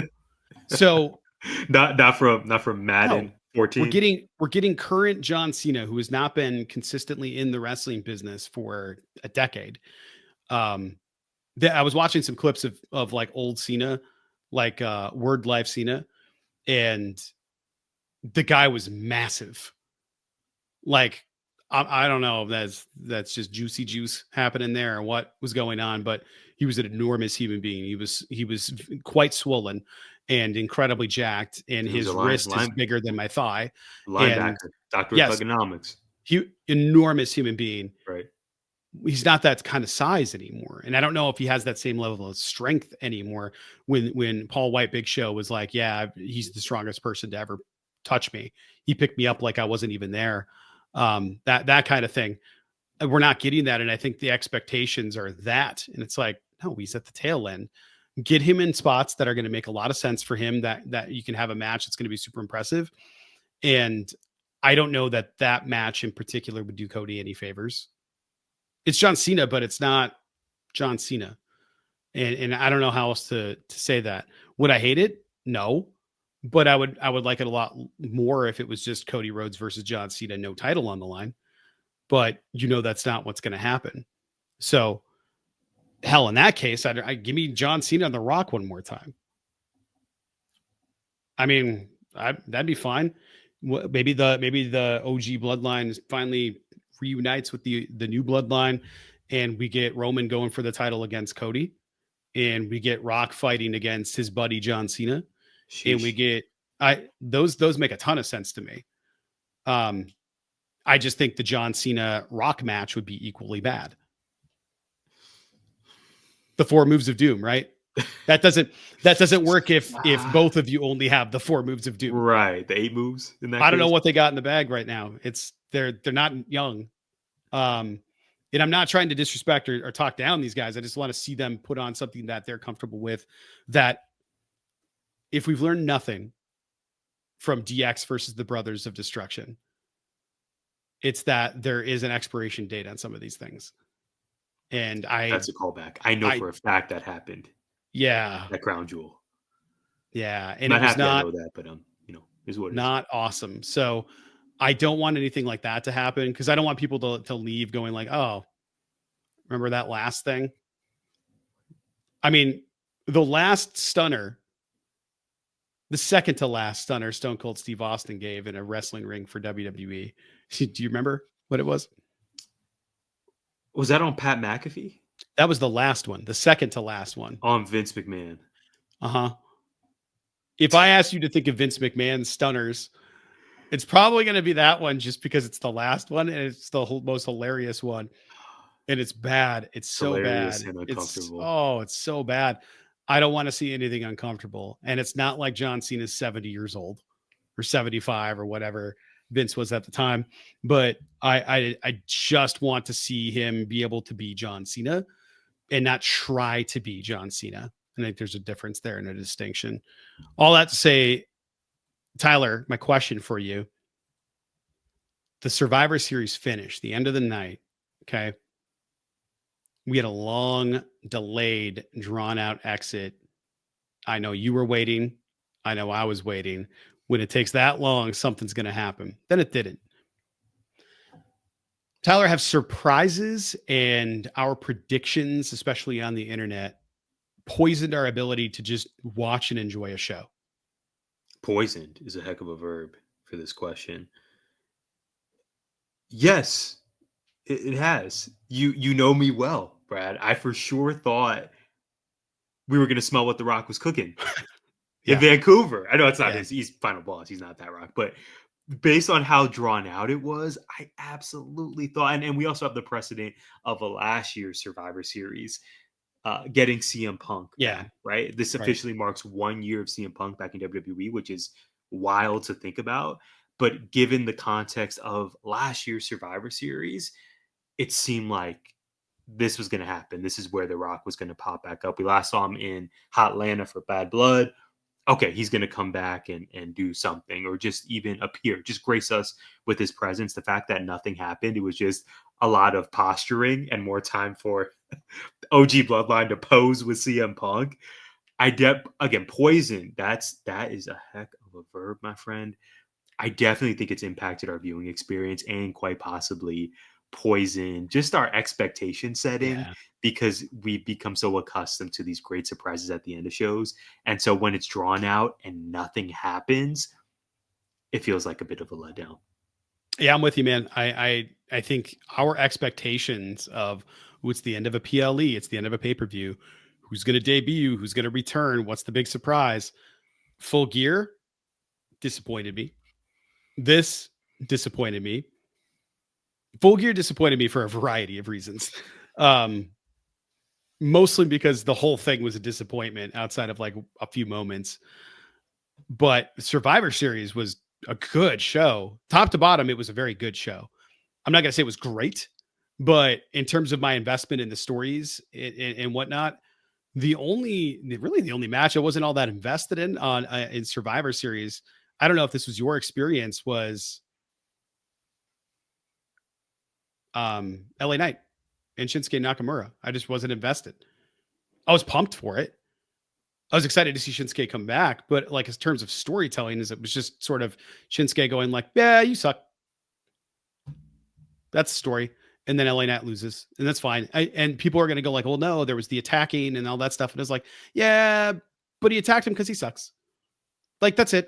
So not from Madden 14. we're getting current John Cena, who has not been consistently in the wrestling business for a decade. I was watching some clips of like old Cena, like Word Life Cena, and the guy was massive. Like I don't know if that's just juicy juice happening there or what was going on, but he was an enormous human being. He was quite swollen and incredibly jacked, and He was his a wrist is bigger than my thigh. Linebacker, Doctor yes. of Thugonomics. Enormous human being. Right. He's not that kind of size anymore. And I don't know if he has that same level of strength anymore. When Paul White Big Show was like, yeah, he's the strongest person to ever touch me. He picked me up like I wasn't even there. That kind of thing. We're not getting that. And I think the expectations are that. And it's like, no, he's at the tail end. Get him in spots that are going to make a lot of sense for him, that you can have a match that's going to be super impressive. And I don't know that match in particular would do Cody any favors. It's John Cena, but it's not John Cena. And I don't know how else to say that. Would I hate it? No. But I would like it a lot more if it was just Cody Rhodes versus John Cena, no title on the line. But that's not what's going to happen. So hell, in that case, I'd give me John Cena on The Rock one more time. I mean, that'd be fine. Maybe the OG bloodline finally reunites with the new bloodline, and we get Roman going for the title against Cody, and we get Rock fighting against his buddy John Cena. Sheesh. And we get those make a ton of sense to me. I just think the John Cena Rock match would be equally bad. The 4 moves of doom, right? That doesn't work if both of you only have the 4 moves of doom. Right. The 8 moves in that I don't case. know what they got in the bag right now. They're not young. And I'm not trying to disrespect or talk down these guys. I just want to see them put on something that they're comfortable with. That if we've learned nothing from DX versus the Brothers of Destruction, it's that there is an expiration date on some of these things. And that's a callback. I know for a fact that happened. Yeah. That crown jewel. Yeah. And not it was happy not, I know that, but is what it not awesome. So I don't want anything like that to happen, because I don't want people to leave going like, oh, remember that last thing? I mean, the last stunner, the second to last stunner Stone Cold Steve Austin gave in a wrestling ring for WWE. Do you remember what it was? Was that on Pat McAfee? That was the last one, the second to last one. On Vince McMahon. Uh-huh. If I asked you to think of Vince McMahon's stunners, it's probably going to be that one, just because it's the last one and it's the most hilarious one. And it's bad. It's so hilarious bad. And uncomfortable. It's so bad. I don't want to see anything uncomfortable. And it's not like John Cena's 70 years old or 75 or whatever. Vince was at the time. But I just want to see him be able to be John Cena and not try to be John Cena. I think there's a difference there and a distinction. All that to say, Tyler, my question for you. The Survivor Series finished, the end of the night. Okay. We had a long, delayed, drawn out exit. I know you were waiting. I know I was waiting. When it takes that long, something's going to happen. Then it didn't. Tyler, have surprises and our predictions, especially on the internet, poisoned our ability to just watch and enjoy a show? Poisoned is a heck of a verb for this question. Yes, it has. You know me well, Brad. I for sure thought we were going to smell what The Rock was cooking in Vancouver. I know it's not he's final boss. He's not that Rock. But based on how drawn out it was, I absolutely thought, and we also have the precedent of a last year's Survivor Series getting CM Punk. Yeah. Right? This officially marks 1 year of CM Punk back in WWE, which is wild to think about. But given the context of last year's Survivor Series, it seemed like this was going to happen. This is where The Rock was going to pop back up. We last saw him in Hotlanta for Bad Blood. Okay, he's going to come back and do something, or just even appear, just grace us with his presence. The fact that nothing happened, it was just a lot of posturing and more time for OG Bloodline to pose with CM Punk. Again, poison. That is a heck of a verb, my friend. I definitely think it's impacted our viewing experience and quite possibly poison just our expectation setting, because we become so accustomed to these great surprises at the end of shows. And so when it's drawn out and nothing happens, it feels like a bit of a letdown. Yeah, I'm with you, man. I think our expectations of it's the end of a PLE, it's the end of a pay-per-view, who's going to debut, who's going to return, what's the big surprise? Full Gear disappointed me. This disappointed me. Full Gear disappointed me for a variety of reasons. Mostly because the whole thing was a disappointment outside of like a few moments. But Survivor Series was a good show. Top to bottom, it was a very good show. I'm not going to say it was great, but in terms of my investment in the stories and whatnot, the only match I wasn't all that invested in Survivor Series, I don't know if this was your experience, was LA Knight and Shinsuke Nakamura. I just wasn't invested. I was pumped for it. I was excited to see Shinsuke come back, but like in terms of storytelling, it was just sort of Shinsuke going like, yeah, you suck. That's the story. And then LA Knight loses, and that's fine. And people are going to go like, well, no, there was the attacking and all that stuff. And it's like, yeah, but he attacked him because he sucks. Like, that's it.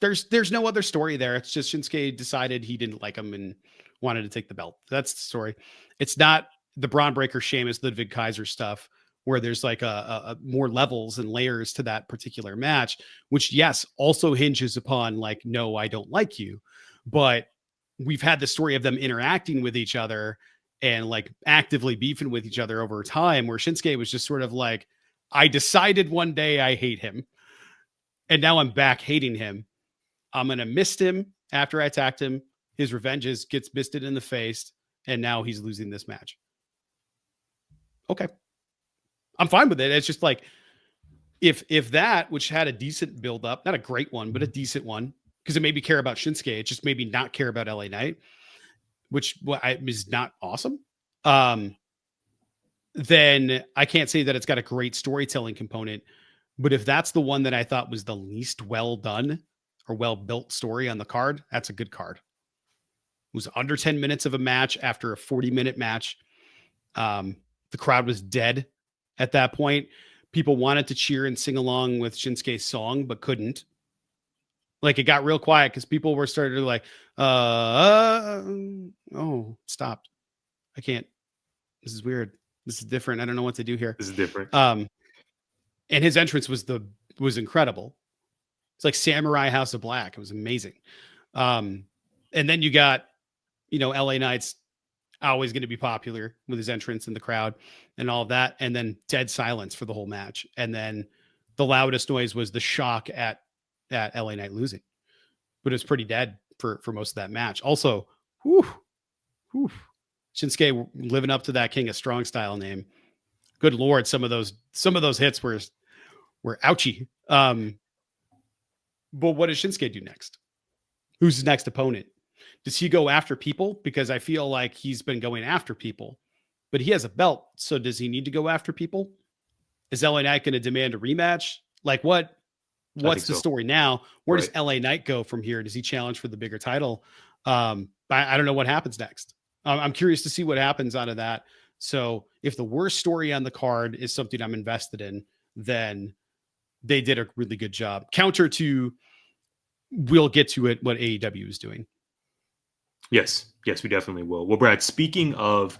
There's no other story there. It's just Shinsuke decided he didn't like him and wanted to take the belt. That's the story. It's not the Braun Breaker, Sheamus, Ludwig Kaiser stuff where there's like a more levels and layers to that particular match, which yes, also hinges upon like, no, I don't like you. But we've had the story of them interacting with each other and like actively beefing with each other over time, where Shinsuke was just sort of like, I decided one day I hate him, and now I'm back hating him. I'm going to mist him after I attacked him. His revenge gets misted in the face, and now he's losing this match. Okay. I'm fine with it. It's just like, if that, which had a decent build up, not a great one, but a decent one, because it made me care about Shinsuke. It just made me not care about LA Knight, which is not awesome. Then I can't say that it's got a great storytelling component. But if that's the one that I thought was the least well done or well built story on the card, that's a good card. It was under 10 minutes of a match after a 40-minute match. The crowd was dead at that point. People wanted to cheer and sing along with Shinsuke's song, but couldn't. Like, it got real quiet because people were starting to like, oh, stopped. I can't. This is weird. This is different. I don't know what to do here. This is different. And his entrance was incredible. It's like Samurai House of Black. It was amazing. And then you got, LA Knight's always going to be popular with his entrance in the crowd and all of that. And then dead silence for the whole match. And then the loudest noise was the shock at LA Knight losing, but it was pretty dead for most of that match. Also, whew, Shinsuke living up to that King of Strong style name. Good Lord, some of those hits were ouchy. But what does Shinsuke do next? Who's his next opponent? Does he go after people? Because I feel like he's been going after people, but he has a belt. So does he need to go after people? Is LA Knight going to demand a rematch? Like what's the story now? Where does LA Knight go from here? Does he challenge for the bigger title? I don't know what happens next. I'm curious to see what happens out of that. So if the worst story on the card is something I'm invested in, then they did a really good job. Counter to, we'll get to it, what AEW is doing. Yes, we definitely will. Well, Brad, speaking of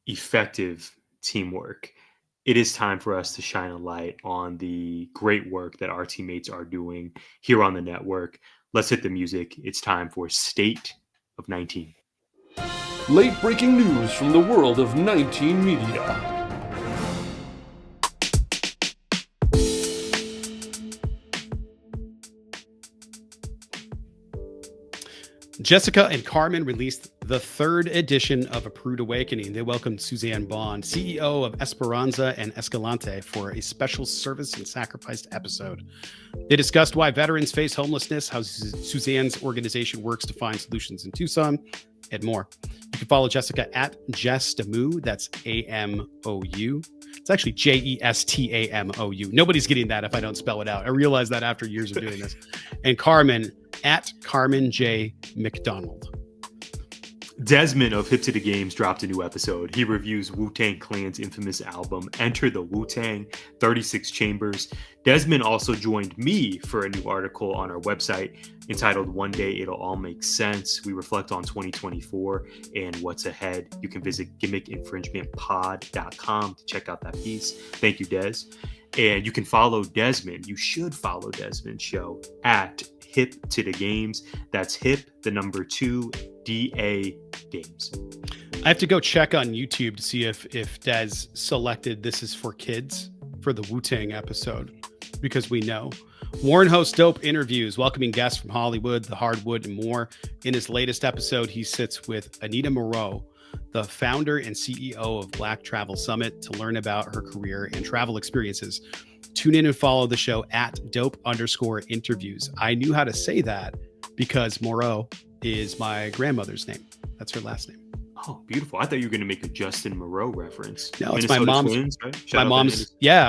effective teamwork, it is time for us to shine a light on the great work that our teammates are doing here on the network. Let's hit the music. It's time for State of 19. Late breaking news from the world of 19 Media. Jessica and Carmen released the third edition of A Prude Awakening. They welcomed Suzanne Bond, CEO of Esperanza and Escalante, for a special service and sacrificed episode. They discussed why veterans face homelessness, how Suzanne's organization works to find solutions in Tucson, and more. You can follow Jessica at Jess Damou. That's AMOU. It's actually JESTAMOU. Nobody's getting that if I don't spell it out. I realized that after years of doing this. And Carmen at Carmen J. McDonald. Desmond of Hip to the Games dropped a new episode. He reviews Wu-Tang Clan's infamous album, Enter the Wu-Tang, 36 Chambers. Desmond also joined me for a new article on our website entitled One Day It'll All Make Sense. We reflect on 2024 and what's ahead. You can visit gimmickinfringementpod.com to check out that piece. Thank you, Des. And you can follow Desmond. You should follow Desmond's show at Hip to the Games. That's Hip, the number 2, DA Games. I have to go check on YouTube to see if Des selected This Is for Kids for the Wu-Tang episode, because we know. Warren hosts dope interviews, welcoming guests from Hollywood, the hardwood, and more. In his latest episode, he sits with Anita Moreau, the founder and CEO of Black Travel Summit, to learn about her career and travel experiences. Tune in and follow the show at dope_interviews. I knew how to say that because Moreau is my grandmother's name. That's her last name. Oh, beautiful. I thought you were going to make a Justin Moreau reference. No, it's Minnesota my mom's twins, right?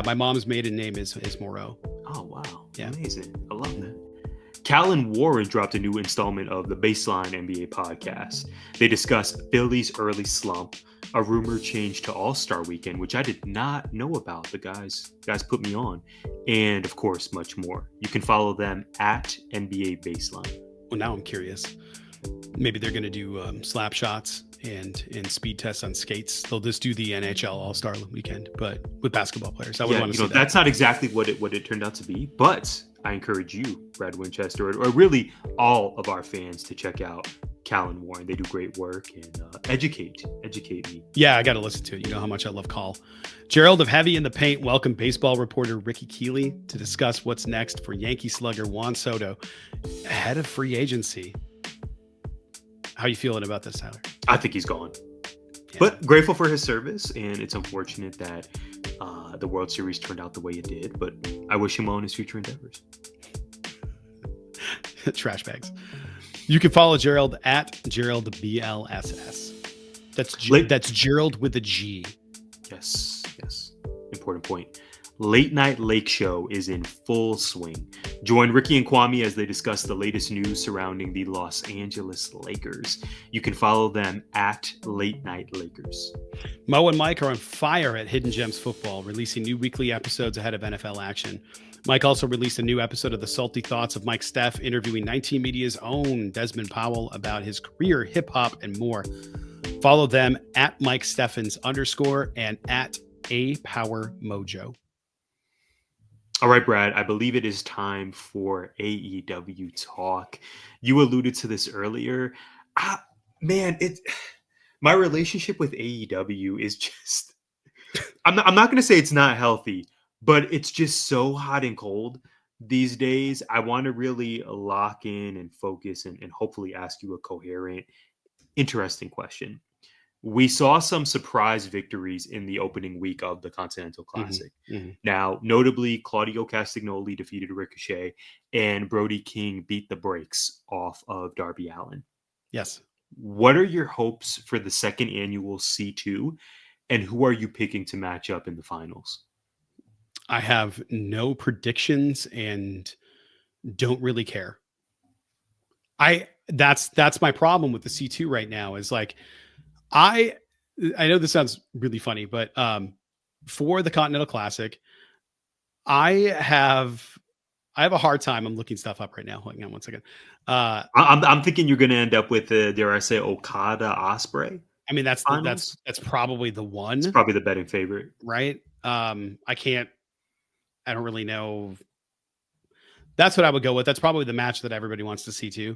my mom's maiden name is Moreau. Oh, wow. Yeah. Amazing. I love that. Cal and Warren dropped a new installment of the Baseline NBA podcast. They discussed Philly's early slump, a rumor change to All-Star Weekend, which I did not know about. The guys put me on, and of course, much more. You can follow them at NBA Baseline. Well, now I'm curious. Maybe they're going to do slap shots and speed tests on skates. They'll just do the NHL All-Star Weekend, but with basketball players. I would want to see that. That's not exactly what it turned out to be, but I encourage you, Brad Winchester, or really all of our fans, to check out Cal and Warren. They do great work and educate me. Yeah, I got to listen to it. You know how much I love Call. Gerald of Heavy in the Paint welcomed baseball reporter Ricky Keeley to discuss what's next for Yankee slugger Juan Soto ahead of free agency. How you feeling about this, Tyler? I think he's gone. Yeah. But grateful for his service, and it's unfortunate that the World Series turned out the way it did, but I wish him well in his future endeavors. Trash bags. You can follow Gerald at Gerald BLSS. That's Gerald with a G. Yes. Important point. Late Night Lake Show is in full swing. Join Ricky and Kwame as they discuss the latest news surrounding the Los Angeles Lakers. You can follow them at Late Night Lakers. Mo and Mike are on fire at Hidden Gems Football, releasing new weekly episodes ahead of NFL action. Mike also released a new episode of The Salty Thoughts of Mike Steff, interviewing 19 Media's own Desmond Powell about his career, hip-hop, and more. Follow them at Mike Steffens _ and at A Power Mojo. All right, Brad, I believe it is time for AEW talk. You alluded to this earlier. My relationship with AEW is just, I'm not going to say it's not healthy, but it's just so hot and cold these days. I want to really lock in and focus and hopefully ask you a coherent, interesting question. We saw some surprise victories in the opening week of the Continental Classic. Now, notably, Claudio Castagnoli defeated Ricochet, and Brody King beat the brakes off of Darby Allin. Yes. What are your hopes for the second annual C2, and who are you picking to match up in the finals? I have no predictions and don't really care. That's my problem with the C2 right now is like I know this sounds really funny, but for the Continental Classic, I have a hard time. I'm looking stuff up right now. Hang on one second. I'm thinking you're going to end up with dare I say, Okada Osprey. I mean, that's probably the one. It's probably the betting favorite, right? I don't really know. That's what I would go with. That's probably the match that everybody wants to see too.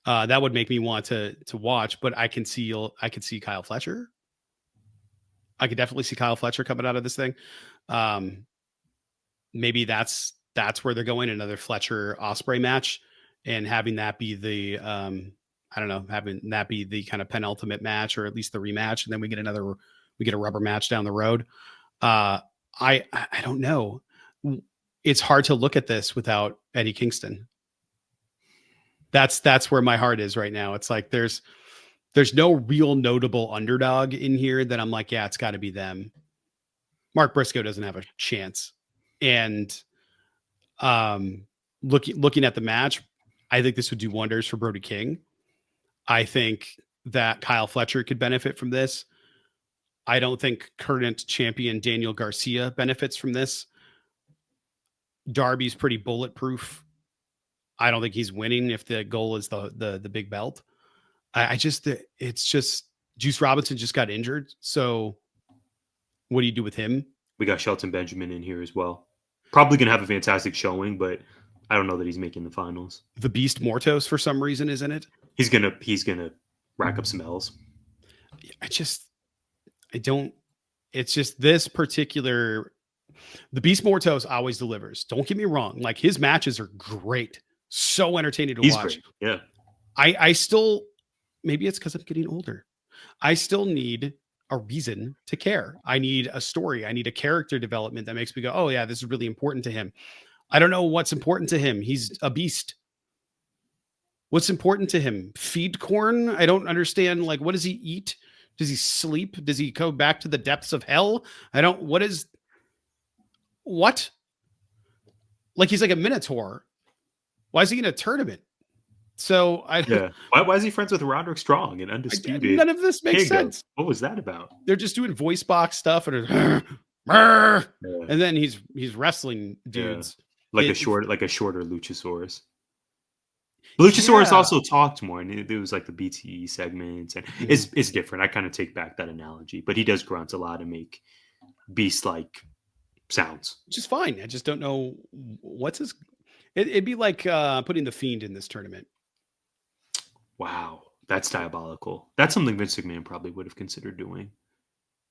That would make me want to watch, but I can see Kyle Fletcher. I could definitely see Kyle Fletcher coming out of this thing. Maybe that's where they're going, another Fletcher Osprey match, and having that be the having that be the kind of penultimate match, or at least the rematch, and then we get a rubber match down the road. I don't know. It's hard to look at this without Eddie Kingston. That's where my heart is right now. It's like there's no real notable underdog in here that I'm like, yeah, it's got to be them. Mark Briscoe doesn't have a chance. And looking at the match, I think this would do wonders for Brody King. I think that Kyle Fletcher could benefit from this. I don't think current champion Daniel Garcia benefits from this. Darby's pretty bulletproof. I don't think he's winning if the goal is the big belt. It's just Juice Robinson just got injured. So what do you do with him? We got Shelton Benjamin in here as well. Probably going to have a fantastic showing, but I don't know that he's making the finals. The Beast Mortos for some reason is in it. He's gonna rack up some L's. It's just this particular. The Beast Mortos always delivers. Don't get me wrong. Like his matches are great. So entertaining to watch. Great. Yeah. I still, maybe it's because I'm getting older. I still need a reason to care. I need a story. I need a character development that makes me go, oh yeah, this is really important to him. I don't know what's important to him. He's a beast. What's important to him? Feed corn? I don't understand. Like, what does he eat? Does he sleep? Does he go back to the depths of hell? What? Like he's like a minotaur. Why is he in a tournament? So why is he friends with Roderick Strong and Undisputed? None of this makes sense. What was that about? They're just doing voice box stuff and then he's wrestling dudes. Like a shorter Luchasaurus. Luchasaurus also talked more, and it was like the BTE segments, and it's different. I kind of take back that analogy, but he does grunt a lot and make beast-like sounds, which is fine. I just don't know what's his. It'd be like putting the Fiend in this tournament. Wow, that's diabolical. That's something Vince McMahon probably would have considered doing.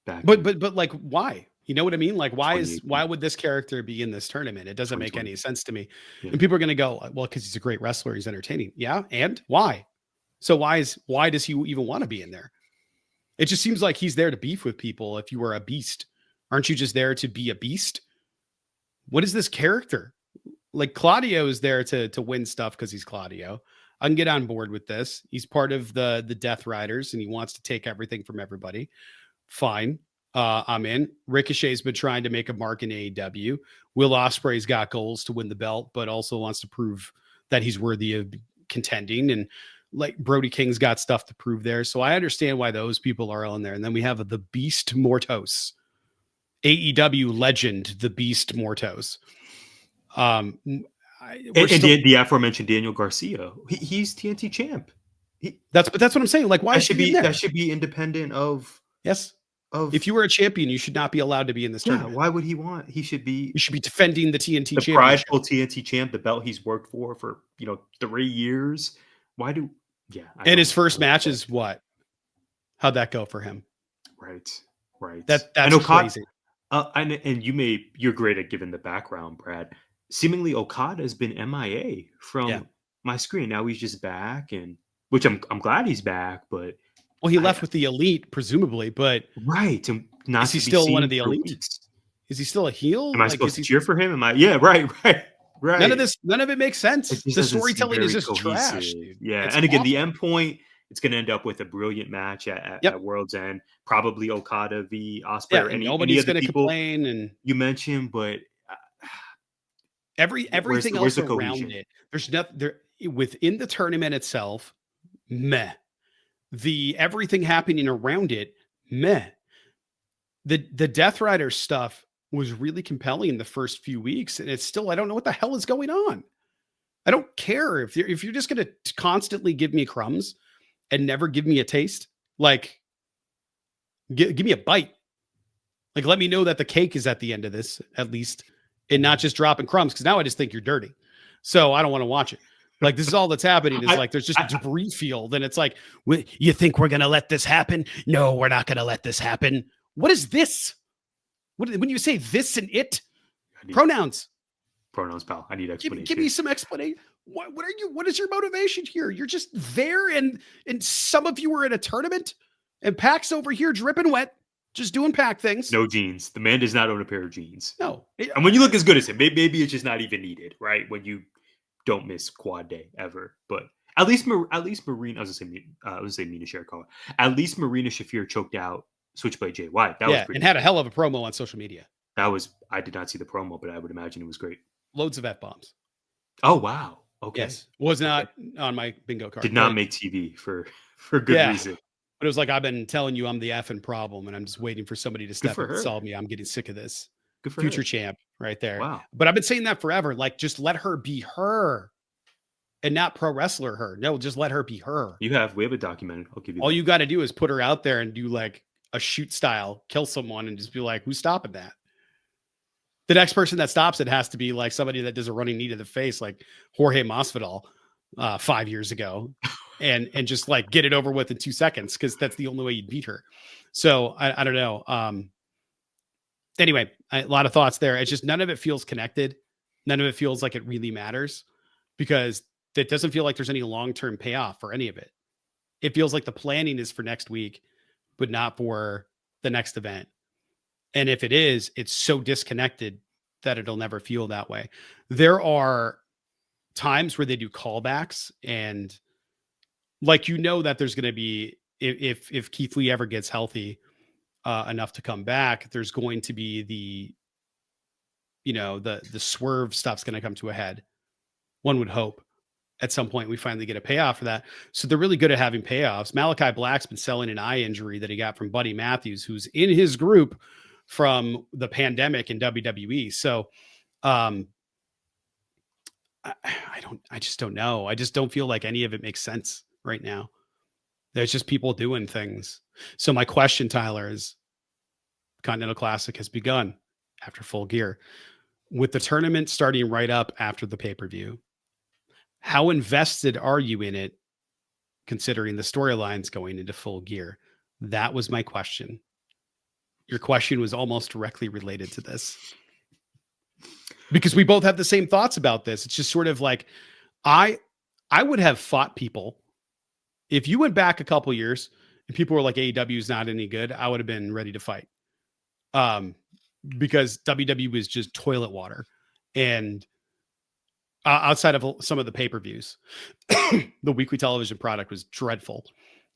But like, why? You know what I mean? Like, why would this character be in this tournament? It doesn't make any sense to me. Yeah. And people are going to go, well, because he's a great wrestler, he's entertaining. Yeah, and why? So why does he even want to be in there? It just seems like he's there to beef with people. If you were a beast, aren't you just there to be a beast? What is this character? Like Claudio is there to win stuff because he's Claudio. I can get on board with this. He's part of the Deathriders and he wants to take everything from everybody. Fine. I'm in. Ricochet's been trying to make a mark in AEW. Will Ospreay's got goals to win the belt, but also wants to prove that he's worthy of contending. And like Brody King's got stuff to prove there. So I understand why those people are on there. And then we have the Beast Mortos, AEW legend, the Beast Mortos. The aforementioned Daniel Garcia, he's TNT champ. That's what I'm saying. Like, why that should be independent of if you were a champion, you should not be allowed to be in this tournament. Why would he want? He should be defending the TNT championship. The prideful TNT champ, the belt he's worked for 3 years. Why do? Yeah. And his first match is what? How'd that go for him? Right. That's crazy. And you're great at giving the background, Brad. seemingly Okada has been MIA from Yeah. my screen. Now he's just back, and which I'm glad he's back, but Well, he I, left with the Elite, presumably, but right, and not is he to be still one of seen the for Elite? weeks. Is he still a heel? Am I Like, is supposed to he? cheer for him? Am I? Yeah, right, right, None of right. this. None of it makes sense. It just The doesn't seem storytelling is very just cohesive. trash, dude. Yeah, It's and again, the awful. end point, it's going to end up with a brilliant match Yep. at World's End. Probably Okada v Osprey Yeah, or and any nobody's of the going to people complain, and you mentioned, but everything else where's the around cohesion? it. There's nothing there within the tournament itself. Meh. The everything happening around it. Meh. The Deathriders stuff was really compelling the first few weeks, and it's still I don't know what the hell is going on. I don't care if you're just going to constantly give me crumbs and never give me a taste. Like, give me a bite. Like, let me know that the cake is at the end of this, at least, and not just dropping crumbs. Because now I just think you're dirty, so I don't want to watch it. Like, this is all that's happening. Is I, like there's just I, debris field, and it's like, you think we're gonna let this happen? No, we're not gonna let this happen. What is this? When you say this and it, I need pronouns. pronouns, pal. I need explanation. Give me some explanation. What are you? What is your motivation here? You're just there, and some of you were in a tournament, and Pac's over here dripping wet, just doing Pac things. No jeans. The man does not own a pair of jeans. No. And when you look as good as him, maybe it's just not even needed, right? When you don't miss quad day ever, but at least Marina. I was gonna say Mina Sherikova. At least Marina Shafir choked out Switchblade Jay White. That was pretty. And had a hell of a promo on social media. That was. I did not see the promo, but I would imagine it was great. Loads of F bombs. Oh wow. Okay. Yes, was not on my bingo card. Did not make TV for good reason. But it was like, I've been telling you I'm the effing problem, and I'm just waiting for somebody to step for up and her. solve me. I'm getting sick of this. Good for Future her. champ right there. Wow. But I've been saying that forever. Like, just let her be her and not pro wrestler her. No, just let her be her. We have it documented. I'll give you All that. you got to do is put her out there and do like a shoot style, kill someone, and just be like, who's stopping that? The next person that stops it has to be like somebody that does a running knee to the face, like Jorge Masvidal 5 years ago, and just like get it over with in 2 seconds, because that's the only way you'd beat her. So I don't know. Anyway, a lot of thoughts there. It's just none of it feels connected. None of it feels like it really matters, because it doesn't feel like there's any long-term payoff for any of it. It feels like the planning is for next week, but not for the next event. And if it is, it's so disconnected that it'll never feel that way. There are times where they do callbacks, and like, that there's going to be, if Keith Lee ever gets healthy enough to come back, there's going to be the swerve stuff's going to come to a head. One would hope at some point we finally get a payoff for that. So they're really good at having payoffs. Malachi Black's been selling an eye injury that he got from Buddy Matthews, who's in his group from the pandemic in WWE. So I just don't know. I just don't feel like any of it makes sense right now. There's just people doing things. So my question, Tyler, is Continental Classic has begun after Full Gear, with the tournament starting right up after the pay-per-view. How invested are you in it, considering the storylines going into Full Gear? That was my question. Your question was almost directly related to this, because we both have the same thoughts about this. It's just sort of like, I would have fought people if you went back a couple years and people were like, AEW is not any good. I would have been ready to fight, because WWE was just toilet water. And outside of some of the pay-per-views, the weekly television product was dreadful.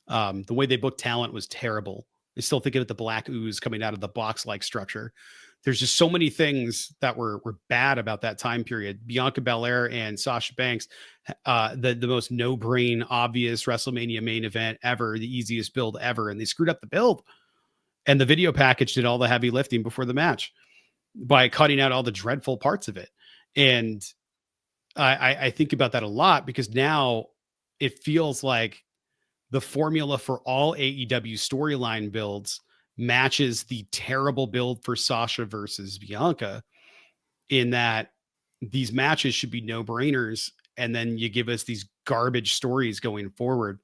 The way they booked talent was terrible. I still think of it, the black ooze coming out of the box-like structure. There's just so many things that were bad about that time period. Bianca Belair and Sasha Banks, the most no-brain, obvious WrestleMania main event ever, the easiest build ever, and they screwed up the build. And the video package did all the heavy lifting before the match by cutting out all the dreadful parts of it. And I think about that a lot, because now it feels like the formula for all AEW storyline builds matches the terrible build for Sasha versus Bianca, in that these matches should be no-brainers, and then you give us these garbage stories going forward.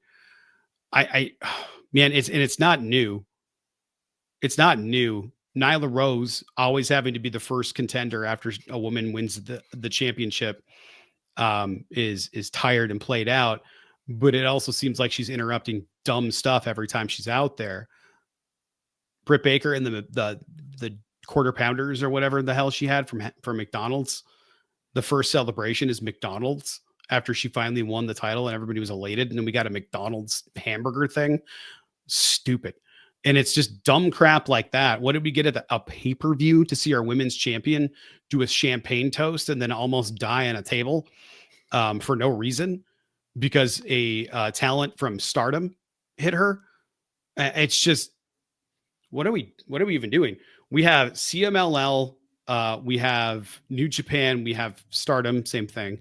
Man, it's not new. It's not new Nyla Rose always having to be the first contender after a woman wins the championship is tired and played out. But it also seems like she's interrupting dumb stuff every time she's out there. Britt Baker and the quarter pounders or whatever the hell she had from McDonald's. The first celebration is McDonald's after she finally won the title and everybody was elated. And then we got a McDonald's hamburger thing. Stupid. And it's just dumb crap like that. What did we get at a pay-per-view to see our women's champion do a champagne toast and then almost die on a table for no reason because a talent from Stardom hit her? It's just, what are we even doing? We have CMLL, we have New Japan, we have Stardom, same thing,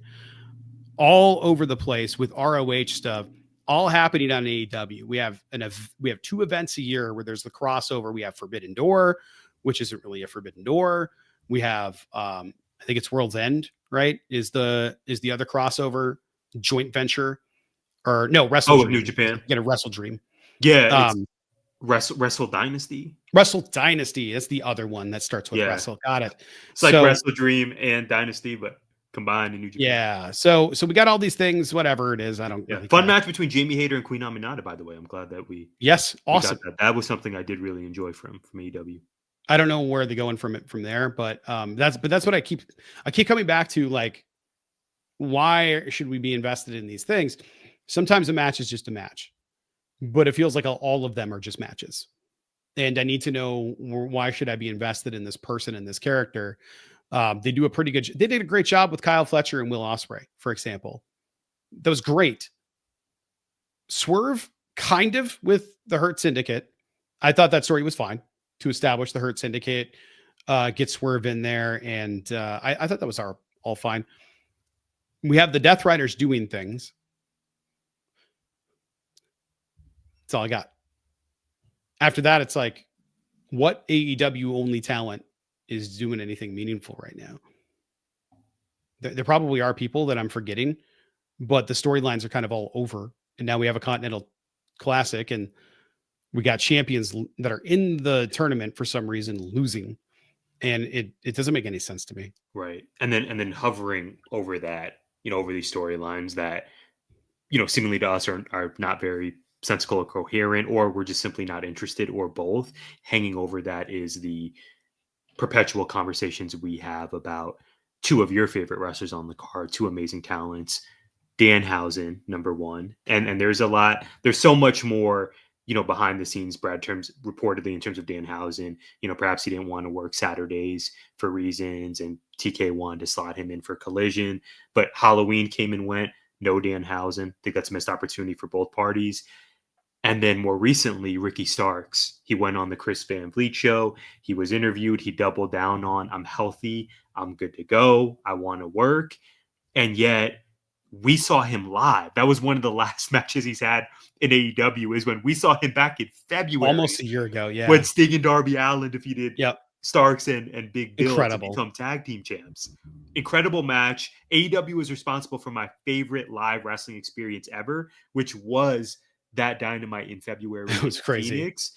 all over the place with ROH stuff, all happening on AEW. We have 2 events a year where there's the crossover. We have Forbidden Door, which isn't really a Forbidden Door. We have, I think it's World's End, right? Is the other crossover joint venture or no Wrestle Dream. New Japan. Get a Wrestle Dream. Yeah. Wrestle Dynasty. Wrestle Dynasty. That's the other one that starts with Wrestle. Got it. It's like Wrestle Dream and Dynasty, but combined in New Japan. Yeah. So we got all these things, whatever it is. I don't really fun match between Jamie Hayter and Queen Aminata, by the way. I'm glad that we awesome. That was something I did really enjoy from AEW. I don't know where they're going from there, but that's what I keep coming back to. Like, why should we be invested in these things? Sometimes a match is just a match, but it feels like all of them are just matches. And I need to know why should I be invested in this person and this character? They did a great job with Kyle Fletcher and Will Ospreay, for example. That was great. Swerve, kind of, with the Hurt Syndicate. I thought that story was fine to establish the Hurt Syndicate, get Swerve in there. And I thought that was all fine. We have the Deathriders doing things. That's all I got. After that, it's like, what AEW only talent is doing anything meaningful right now? There probably are people that I'm forgetting, but the storylines are kind of all over. And now we have a Continental Classic, and we got champions that are in the tournament for some reason losing, and it doesn't make any sense to me. Right, and then hovering over that, over these storylines that, seemingly to us are not very sensical or coherent, or we're just simply not interested, or both. Hanging over that is the perpetual conversations we have about 2 of your favorite wrestlers on the card, 2 amazing talents, Danhausen, number 1. And there's so much more, behind the scenes, Brad, reportedly in terms of Danhausen, perhaps he didn't want to work Saturdays for reasons, and TK wanted to slot him in for Collision, but Halloween came and went, no Danhausen. I think that's a missed opportunity for both parties. And then more recently, Ricky Starks, he went on the Chris Van Vliet show. He was interviewed. He doubled down on, I'm healthy. I'm good to go. I want to work. And yet we saw him live. That was one of the last matches he's had in AEW, is when we saw him back in February. Almost a year ago, yeah. When Sting and Darby Allin defeated Starks and Big Bill to become tag team champs. Incredible match. AEW was responsible for my favorite live wrestling experience ever, which was that Dynamite in February. It was crazy. Phoenix.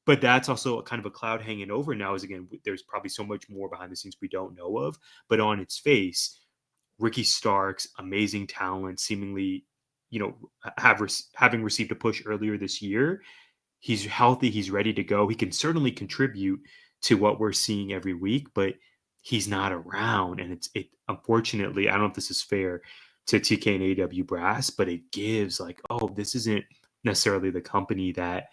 But that's also kind of a cloud hanging over now, is, again, there's probably so much more behind the scenes we don't know of. But on its face, Ricky Starks, amazing talent, seemingly, having received a push earlier this year. He's healthy. He's ready to go. He can certainly contribute to what we're seeing every week, but he's not around. And it unfortunately, I don't know if this is fair to TK and AEW brass, but it gives like, oh, this isn't necessarily the company that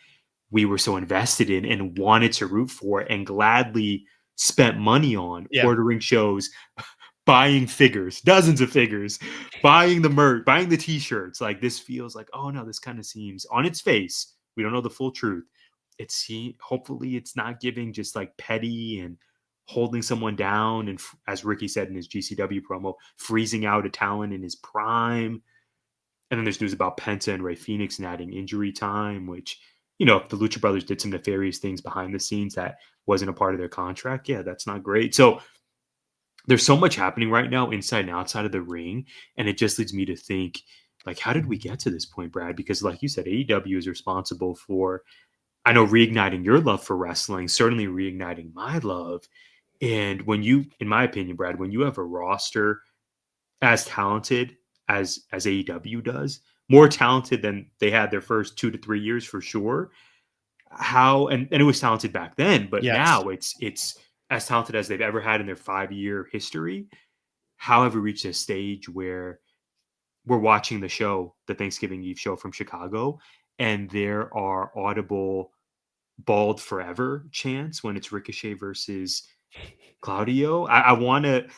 we were so invested in and wanted to root for and gladly spent money on, ordering shows, buying figures, dozens of figures, buying the merch, buying the t-shirts. Like, this feels like, oh no, this kind of seems on its face. We don't know the full truth. Hopefully it's not giving just like petty and holding someone down. And as Ricky said in his GCW promo, freezing out a talent in his prime. And then there's news about Penta and Rey Fenix and adding injury time, which, if the Lucha Brothers did some nefarious things behind the scenes that wasn't a part of their contract, that's not great. So there's so much happening right now inside and outside of the ring. And it just leads me to think, like, how did we get to this point, Brad? Because like you said, AEW is responsible for I know reigniting your love for wrestling, certainly reigniting my love. And when you, in my opinion, Brad, when you have a roster as talented as AEW does, more talented than they had their first 2 to 3 years for sure. How and it was talented back then, but Yes. now it's as talented as they've ever had in their 5 year history. How have we reached a stage where we're watching the show, the Thanksgiving Eve show from Chicago, and there are audible bald forever chants when it's Ricochet versus Claudio? I want to.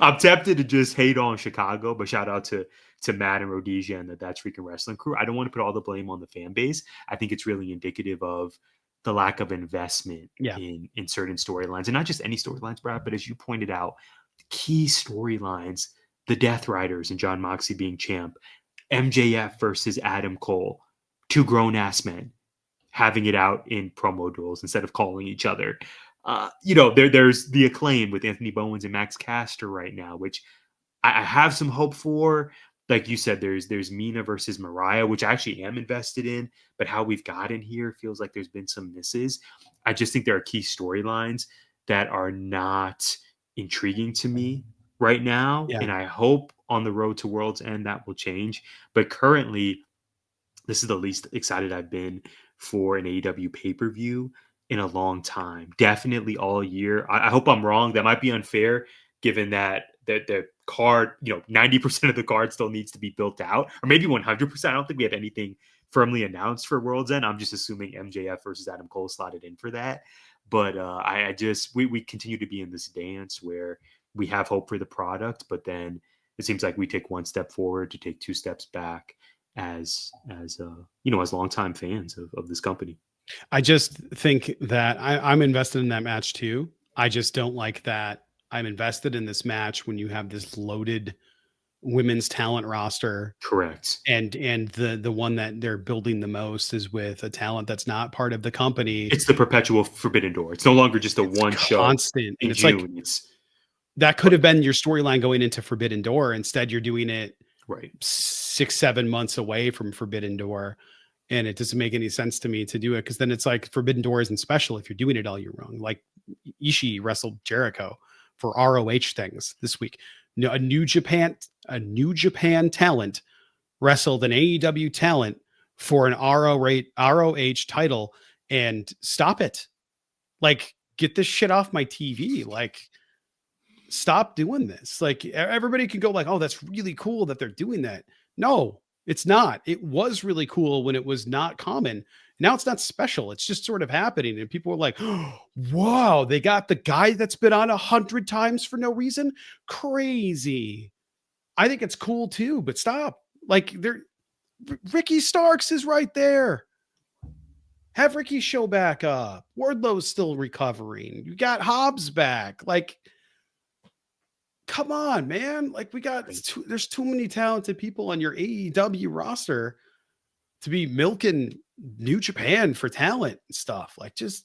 I'm tempted to just hate on Chicago, but shout out to Matt and Rhodesia and the That's Freaking Wrestling crew. I don't want to put all the blame on the fan base. I think it's really indicative of the lack of investment Yeah. in certain storylines, and not just any storylines, Brad, but as you pointed out, key storylines, the Deathriders and John Moxley being champ, MJF versus Adam Cole, two grown ass men having it out in promo duels instead of calling each other. There's the Acclaim with Anthony Bowens and Max Caster right now, which I have some hope for. Like you said, there's Mina versus Mariah, which I actually am invested in, but how we've gotten here feels like there's been some misses. I just think there are key storylines that are not intriguing to me right now, Yeah. and I hope on the road to World's End that will change. But currently, this is the least excited I've been for an AEW pay-per-view in a long time. Definitely all year. I hope I'm wrong. That might be unfair given that the card, 90% of the card still needs to be built out, or maybe 100%. I don't think we have anything firmly announced for World's End. I'm just assuming MJF versus Adam Cole slotted in for that. But we continue to be in this dance where we have hope for the product, but then it seems like we take one step forward to take two steps back as longtime fans of this company. I just think that I'm invested in that match too. I just don't like that I'm invested in this match when you have this loaded women's talent roster, Correct. and the one that they're building the most is with a talent that's not part of the company. It's the perpetual Forbidden Door. It's no longer just a one show Constant, in and it's June. like that could have been your storyline going into Forbidden Door. Instead, you're doing it right 6-7 months away from Forbidden Door. And it doesn't make any sense to me to do it, because then it's like Forbidden Door isn't special if you're doing it all year long. Like Ishii wrestled Jericho for ROH things this week. A New Japan talent wrestled an AEW talent for an ROH title, and stop it. Like, get this shit off my TV. Like, stop doing this. Like, everybody can go like, oh, that's really cool that they're doing that. No, it's not. It was really cool when it was not common. Now it's not special. It's just sort of happening. And people are like, oh, wow, they got the guy that's been on 100 times for no reason. Crazy. I think it's cool too, but stop. Like, Ricky Starks is right there. Have Ricky show back up. Wardlow's still recovering. You got Hobbs back. Like, come on, man. Like, there's too many talented people on your AEW roster to be milking New Japan for talent and stuff. Like, just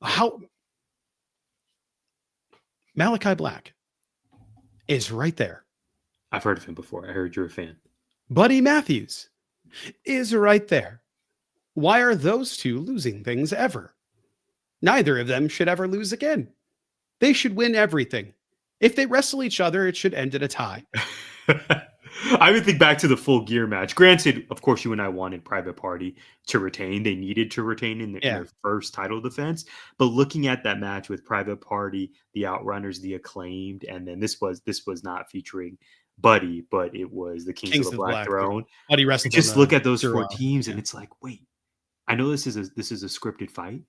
how Malachi Black is right there. I've heard of him before. I heard you're a fan. Buddy Matthews is right there. Why are those two losing things ever? Neither of them should ever lose again. They should win everything. If they wrestle each other, it should end in a tie. I would think back to the Full Gear match. Granted, of course, you and I wanted Private Party to retain. They needed to retain in their first title defense. But looking at that match with Private Party, the Outrunners, the Acclaimed, and then this was not featuring Buddy, but it was the Kings of the Black Throne. Buddy wrestled. Just look at those four teams, and it's like, wait, I know this is a scripted fight,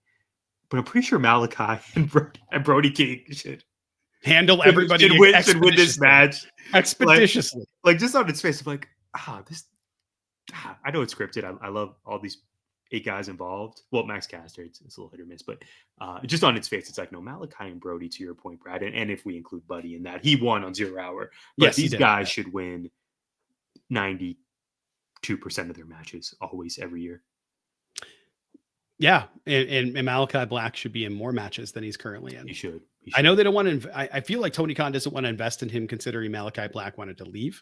but I'm pretty sure Malachi and Brody King should handle everybody. Should win this match expeditiously. Like just on its face, I'm like, I know it's scripted. I love all these 8 guys involved. Well, Max Caster, it's a little hit or miss, but just on its face, it's like, no, Malachi and Brody, to your point, Brad, and if we include Buddy in that, he won on 0 Hour. But yes, these guys should win 92% of their matches, always, every year. Yeah, and Malachi Black should be in more matches than he's currently in. He should. I know they don't want to. I feel like Tony Khan doesn't want to invest in him, considering Malachi Black wanted to leave.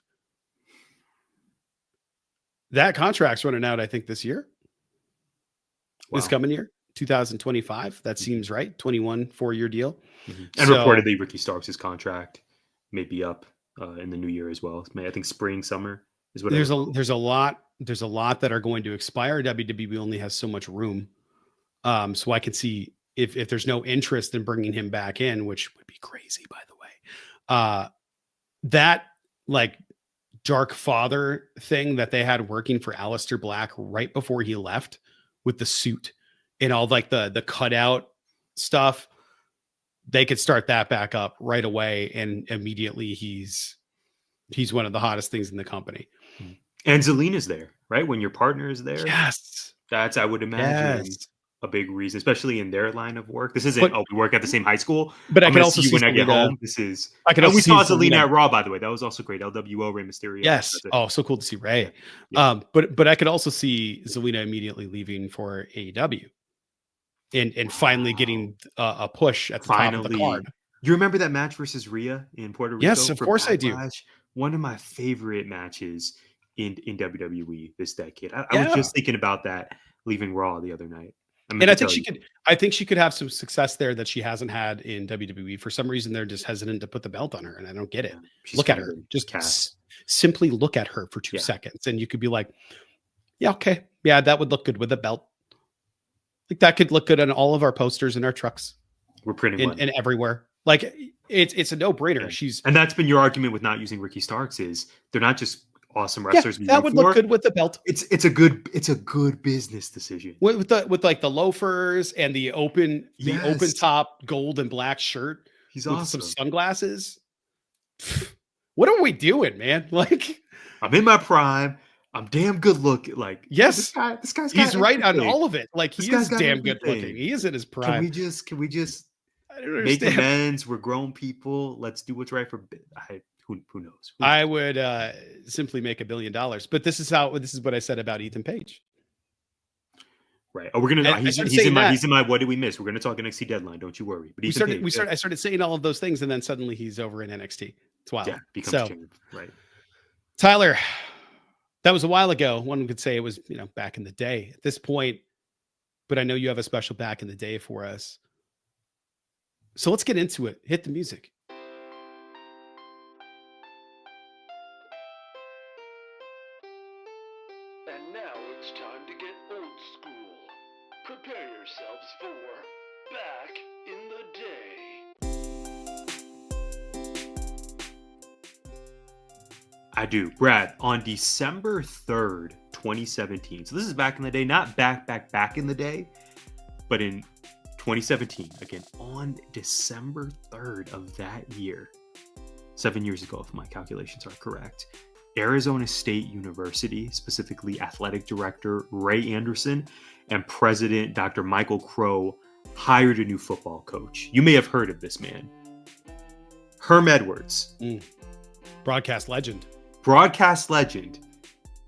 That contract's running out, I think, this year. this Wow. coming year, 2025. That seems right. 21 4-year deal. And So- reportedly, Ricky Starks' contract may be up in the new year as well. I think spring, summer is what. There's a lot that are going to expire. WWE only has so much room. So I can see if there's no interest in bringing him back in, which would be crazy, by the way. That like dark father thing that they had working for Aleister Black right before he left with the suit and all like the cutout stuff, they could start that back up right away, and immediately he's one of the hottest things in the company. And Zelina's there, right? When your partner is there, Yes, that's, I would imagine, yes. a big reason, especially in their line of work. This isn't, we work at the same high school. But I I'm could gonna also see you see when I get Zelina- home. This is, I could and also we see saw Zelina Zelina- at Raw, by the way. That was also great. LWO, Rey Mysterio. Yes. That's it. Oh, so cool to see Ray. Yeah. But I could also see Zelina immediately leaving for AEW, and finally getting a push at the top of the card. You remember that match versus Rhea in Puerto Rico? Yes, of for course I do. Backlash? One of my favorite matches in WWE this decade. I was Yeah. just thinking about that leaving Raw the other night. And I think she could have some success there that she hasn't had in WWE. For some reason, they're just hesitant to put the belt on her, and I don't get it. Look at her. Just simply look at her for 2 seconds, and you could be like, yeah, okay. Yeah, that would look good with a belt. Like that could look good on all of our posters and our trucks. We're printing one. And everywhere. Like it's a no-brainer. Yeah. And that's been your argument with not using Ricky Starks is they're not just awesome wrestlers. Yeah, that would look good with the belt. It's a good business decision. With like the loafers and the open top gold and black shirt. He's with awesome. Some sunglasses. What are we doing, man? Like I'm in my prime. I'm damn good looking. Like yes, this guy's he's right everything. on all of it. Like he is damn good looking. He is in his prime. Can we just I don't make understand. amends? We're grown people. Let's do what's right for. Who knows? I would simply make $1 billion. But this is what I said about Ethan Page. Right. Oh, we're gonna. He's in my. What did we miss? We're gonna talk NXT deadline. Don't you worry. But I started saying all of those things, and then suddenly he's over in NXT. It's wild. Yeah, becomes champion. Right. Tyler, that was a while ago. One could say it was, back in the day at this point, but I know you have a special back in the day for us. So let's get into it. Hit the music. And now it's time to get old school. Prepare yourselves for Back in the Day. I do. Brad, on December 3rd, 2017. So this is back in the day, not back in the day, but in 2017, again, on December 3rd of that year, 7 years ago, if my calculations are correct, Arizona State University, specifically athletic director Ray Anderson and president Dr. Michael Crow, hired a new football coach. You may have heard of this man. Herm Edwards. Broadcast legend,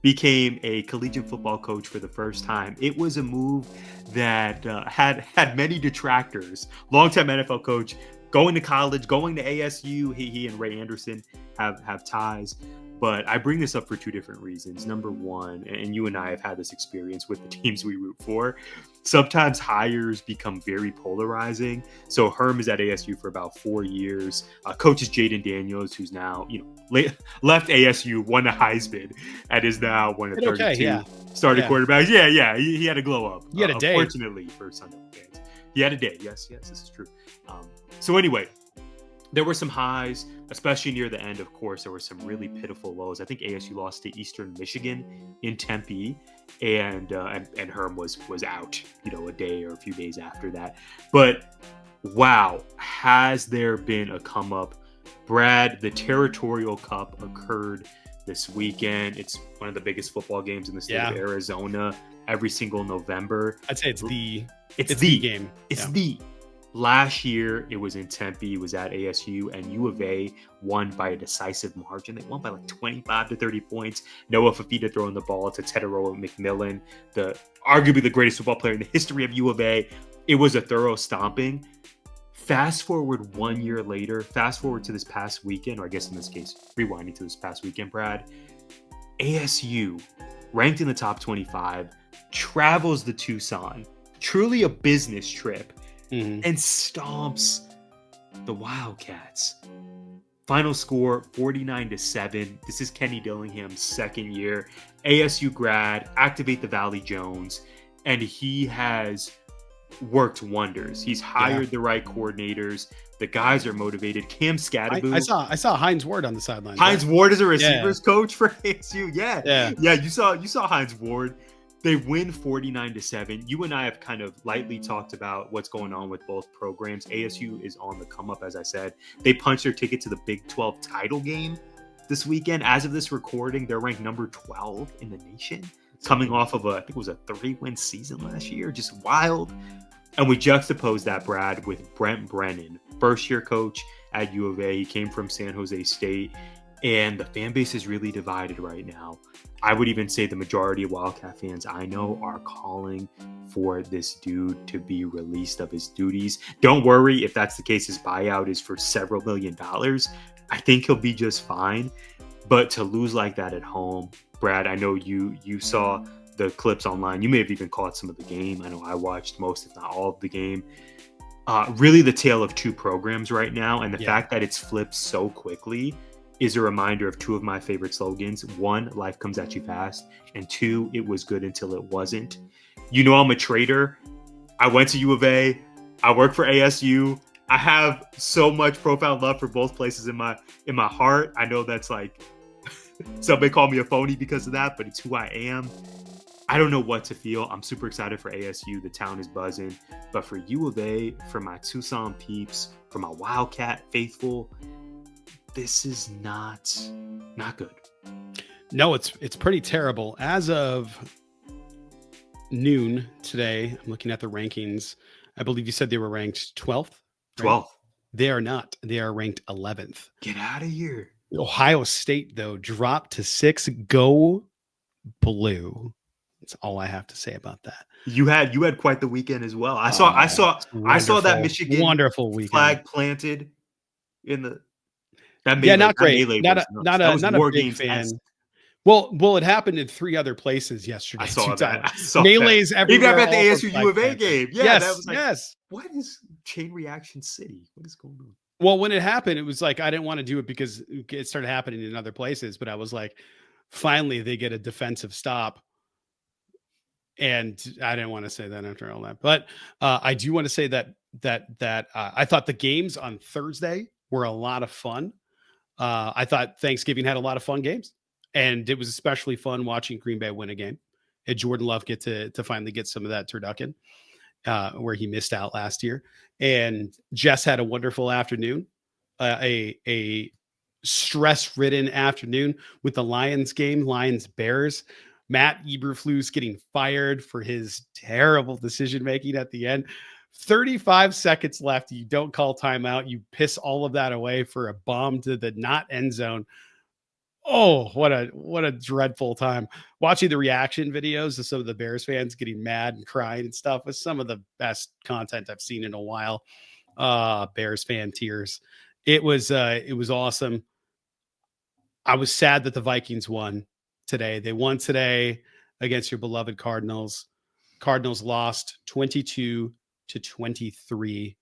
became a collegiate football coach for the first time. It was a move that had many detractors. Longtime NFL coach, going to college, going to ASU. He and Ray Anderson have ties. But I bring this up for two different reasons. Number one, and you and I have had this experience with the teams we root for, sometimes hires become very polarizing. So Herm is at ASU for about 4 years. Coach is Jaden Daniels, who's now, left ASU, won the Heisman, and is now one of 32 starting quarterbacks. Yeah, he had a glow up. He had a day. Unfortunately for Sunday fans. He had a day. Yes, this is true. So anyway, there were some highs, especially near the end. Of course, there were some really pitiful lows. I think ASU lost to Eastern Michigan in Tempe, and Herm was out, a day or a few days after that. But wow, has there been a come up? Brad, the Territorial Cup occurred this weekend. It's one of the biggest football games in the state of Arizona. Every single November, I'd say it's the game. It's the. Last year, it was in Tempe. It was at ASU, and U of A won by a decisive margin. They won by like 25 to 30 points. Noah Fafita throwing the ball to Tedero McMillan, arguably the greatest football player in the history of U of A. It was a thorough stomping. Fast forward 1 year later, fast forward to this past weekend, or I guess in this case, rewinding to this past weekend, Brad. ASU, ranked in the top 25, travels to Tucson truly a business trip, Mhm. and stomps the Wildcats. Final score 49-7. This is Kenny Dillingham's second year. ASU grad, activate the Valley Jones, and he has worked wonders. He's hired the right coordinators. The guys are motivated. Cam Scadaboo. I saw Hines Ward on the sideline. Hines Ward is a receivers coach for ASU. Yeah. You saw Hines Ward. They win 49-7. You and I have kind of lightly talked about what's going on with both programs. ASU is on the come up, as I said. They punched their ticket to the Big 12 title game this weekend. As of this recording, they're ranked number 12 in the nation, coming off of I think it was a 3-win season last year. Just wild. And we juxtapose that, Brad, with Brent Brennan, first-year coach at U of A. He came from San Jose State, and the fan base is really divided right now. I would even say the majority of Wildcat fans I know are calling for this dude to be released of his duties. Don't worry if that's the case. His buyout is for several $1 million. I think he'll be just fine. But to lose like that at home, Brad, I know you saw the clips online. You may have even caught some of the game. I know I watched most, if not all, of the game. Really the tale of two programs right now. And the fact that it's flipped so quickly is a reminder of two of my favorite slogans. One, life comes at you fast. And two, it was good until it wasn't. You know I'm a trader. I went to U of A. I work for ASU. I have so much profound love for both places in my heart. I know that's like, somebody call me a phony because of that, but it's who I am. I don't know what to feel. I'm super excited for ASU. The town is buzzing. But for U of A, for my Tucson peeps, for my Wildcat faithful, this is not good. No, it's pretty terrible. As of noon today, I'm looking at the rankings. I believe you said they were ranked 12th. Right? 12th. They are not. They are ranked 11th. Get out of here. Ohio State, though, dropped to 6. Go Blue. That's all I have to say about that. You had quite the weekend as well. I saw that Michigan wonderful weekend. Flag planted in the not great. Not a big fan. Well, it happened in 3 other places yesterday. I saw that. Melees everywhere. Even at the ASU U of A game. Yeah, yes, that was like, yes. What is Chain Reaction City? What is going on? Well, when it happened, it was like I didn't want to do it because it started happening in other places. But I was like, finally, they get a defensive stop. And I didn't want to say that after all that. But I do want to say that I thought the games on Thursday were a lot of fun. I thought Thanksgiving had a lot of fun games. And it was especially fun watching Green Bay win a game. And Jordan Love get to finally get some of that turducken where he missed out last year. And Jess had a wonderful afternoon, a stress-ridden afternoon with the Lions game, Lions-Bears. Matt Eberflus getting fired for his terrible decision-making at the end. 35 seconds left. You don't call timeout. You piss all of that away for a bomb to the not end zone. Oh, what a dreadful time. Watching the reaction videos of some of the Bears fans getting mad and crying and stuff was some of the best content I've seen in a while. Bears fan tears. It was awesome. I was sad that the Vikings won today. They won today against your beloved Cardinals. Cardinals lost 22-23.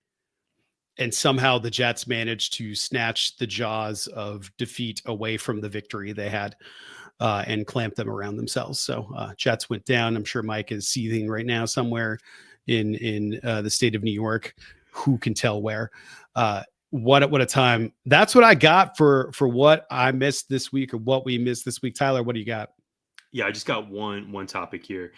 And somehow the Jets managed to snatch the jaws of defeat away from the victory they had and clamp them around themselves. So Jets went down. I'm sure Mike is seething right now somewhere in the state of New York. Who can tell where? What a time. That's what I got for what I missed this week or what we missed this week. Tyler, what do you got? Yeah, I just got one topic here.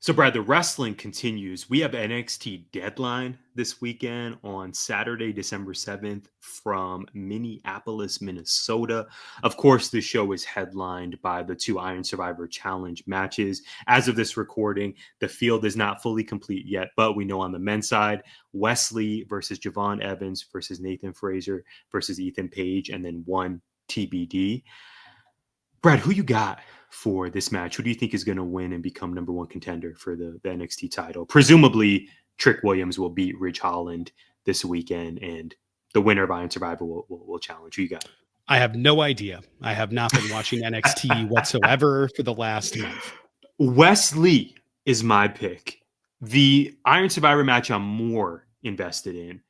So, Brad, the wrestling continues. We have NXT Deadline this weekend on Saturday, December 7th from Minneapolis, Minnesota. Of course, the show is headlined by the 2 Iron Survivor Challenge matches. As of this recording, the field is not fully complete yet, but we know on the men's side, Wesley versus Javon Evans versus Nathan Fraser versus Ethan Page, and then 1 TBD. Brad, who you got for this match? Who do you think is going to win and become number 1 contender for the NXT title? Presumably, Trick Williams will beat Ridge Holland this weekend, and the winner of Iron Survivor will challenge. Who you got? I have no idea. I have not been watching NXT whatsoever for the last month. Wesley is my pick. The Iron Survivor match I'm more invested in,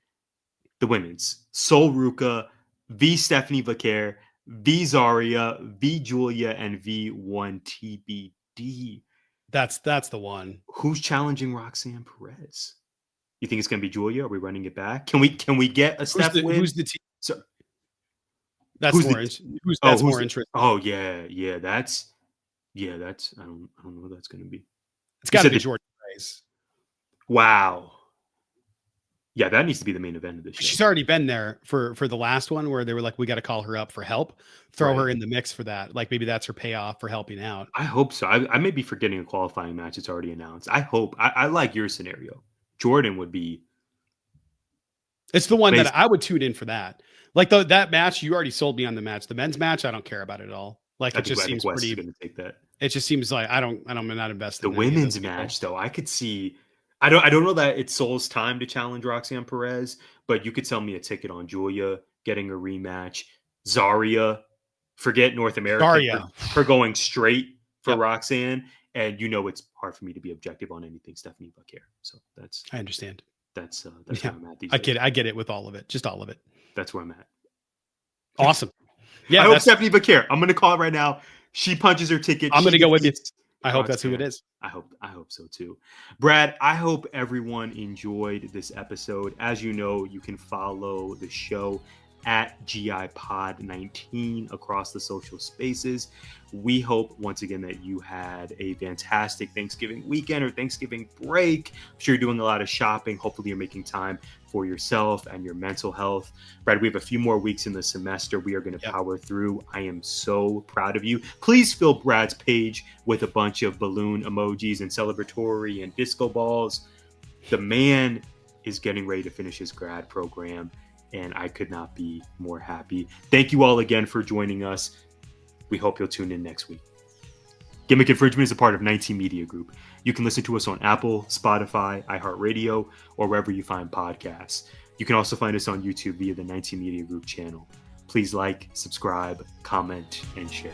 the women's. Sol Ruka, v Stephanie Vaquer, v Zarya, v Julia, and v1 TBD. That's the one. Who's challenging Roxanne Perez? You think it's going to be Julia? Are we running it back? Can we get a Steph win? Who's the team? So, that's who's more the, more interesting. Oh yeah. That's I don't know what that's going to be. It's got to be Jordan Grace. Wow. Yeah, that needs to be the main event of this show. She's already been there for the last one where they were like, we got to call her up for help. Throw her in the mix for that. Like maybe that's her payoff for helping out. I hope so. I may be forgetting a qualifying match that's already announced. I hope. I like your scenario. Jordan would be. It's the one that I would tune in for that. Like that match, you already sold me on the match. The men's match, I don't care about it at all. Like it just seems pretty. Going to take that. It just seems like I'm not invested. The women's match, though, I could see. I don't know that it's Sol's time to challenge Roxanne Perez, but you could sell me a ticket on Julia getting a rematch. Zarya, forget North America for going straight for Roxanne, and it's hard for me to be objective on anything Stephanie Vaquer. So I understand. That's where I'm at these days. I get it with all of it, just all of it. That's where I'm at. Awesome. Yeah, I hope Stephanie Vaquer. I'm going to call it right now. She punches her ticket. I'm going to go with you. I hope that's who it is. I hope so too. Brad, I hope everyone enjoyed this episode. As you know, you can follow the show at GIPod19 across the social spaces. We hope once again that you had a fantastic Thanksgiving weekend or Thanksgiving break. I'm sure you're doing a lot of shopping. Hopefully you're making time for yourself and your mental health. Brad, we have a few more weeks in the semester. We are going to power through. I am so proud of you. Please fill Brad's page with a bunch of balloon emojis and celebratory and disco balls. The man is getting ready to finish his grad program, and I could not be more happy. Thank you all again for joining us. We hope you'll tune in next week. Gimmick Infringement is a part of 19 Media Group. You can listen to us on Apple, Spotify, iHeartRadio, or wherever you find podcasts. You can also find us on YouTube via the 19 Media Group channel. Please like, subscribe, comment, and share.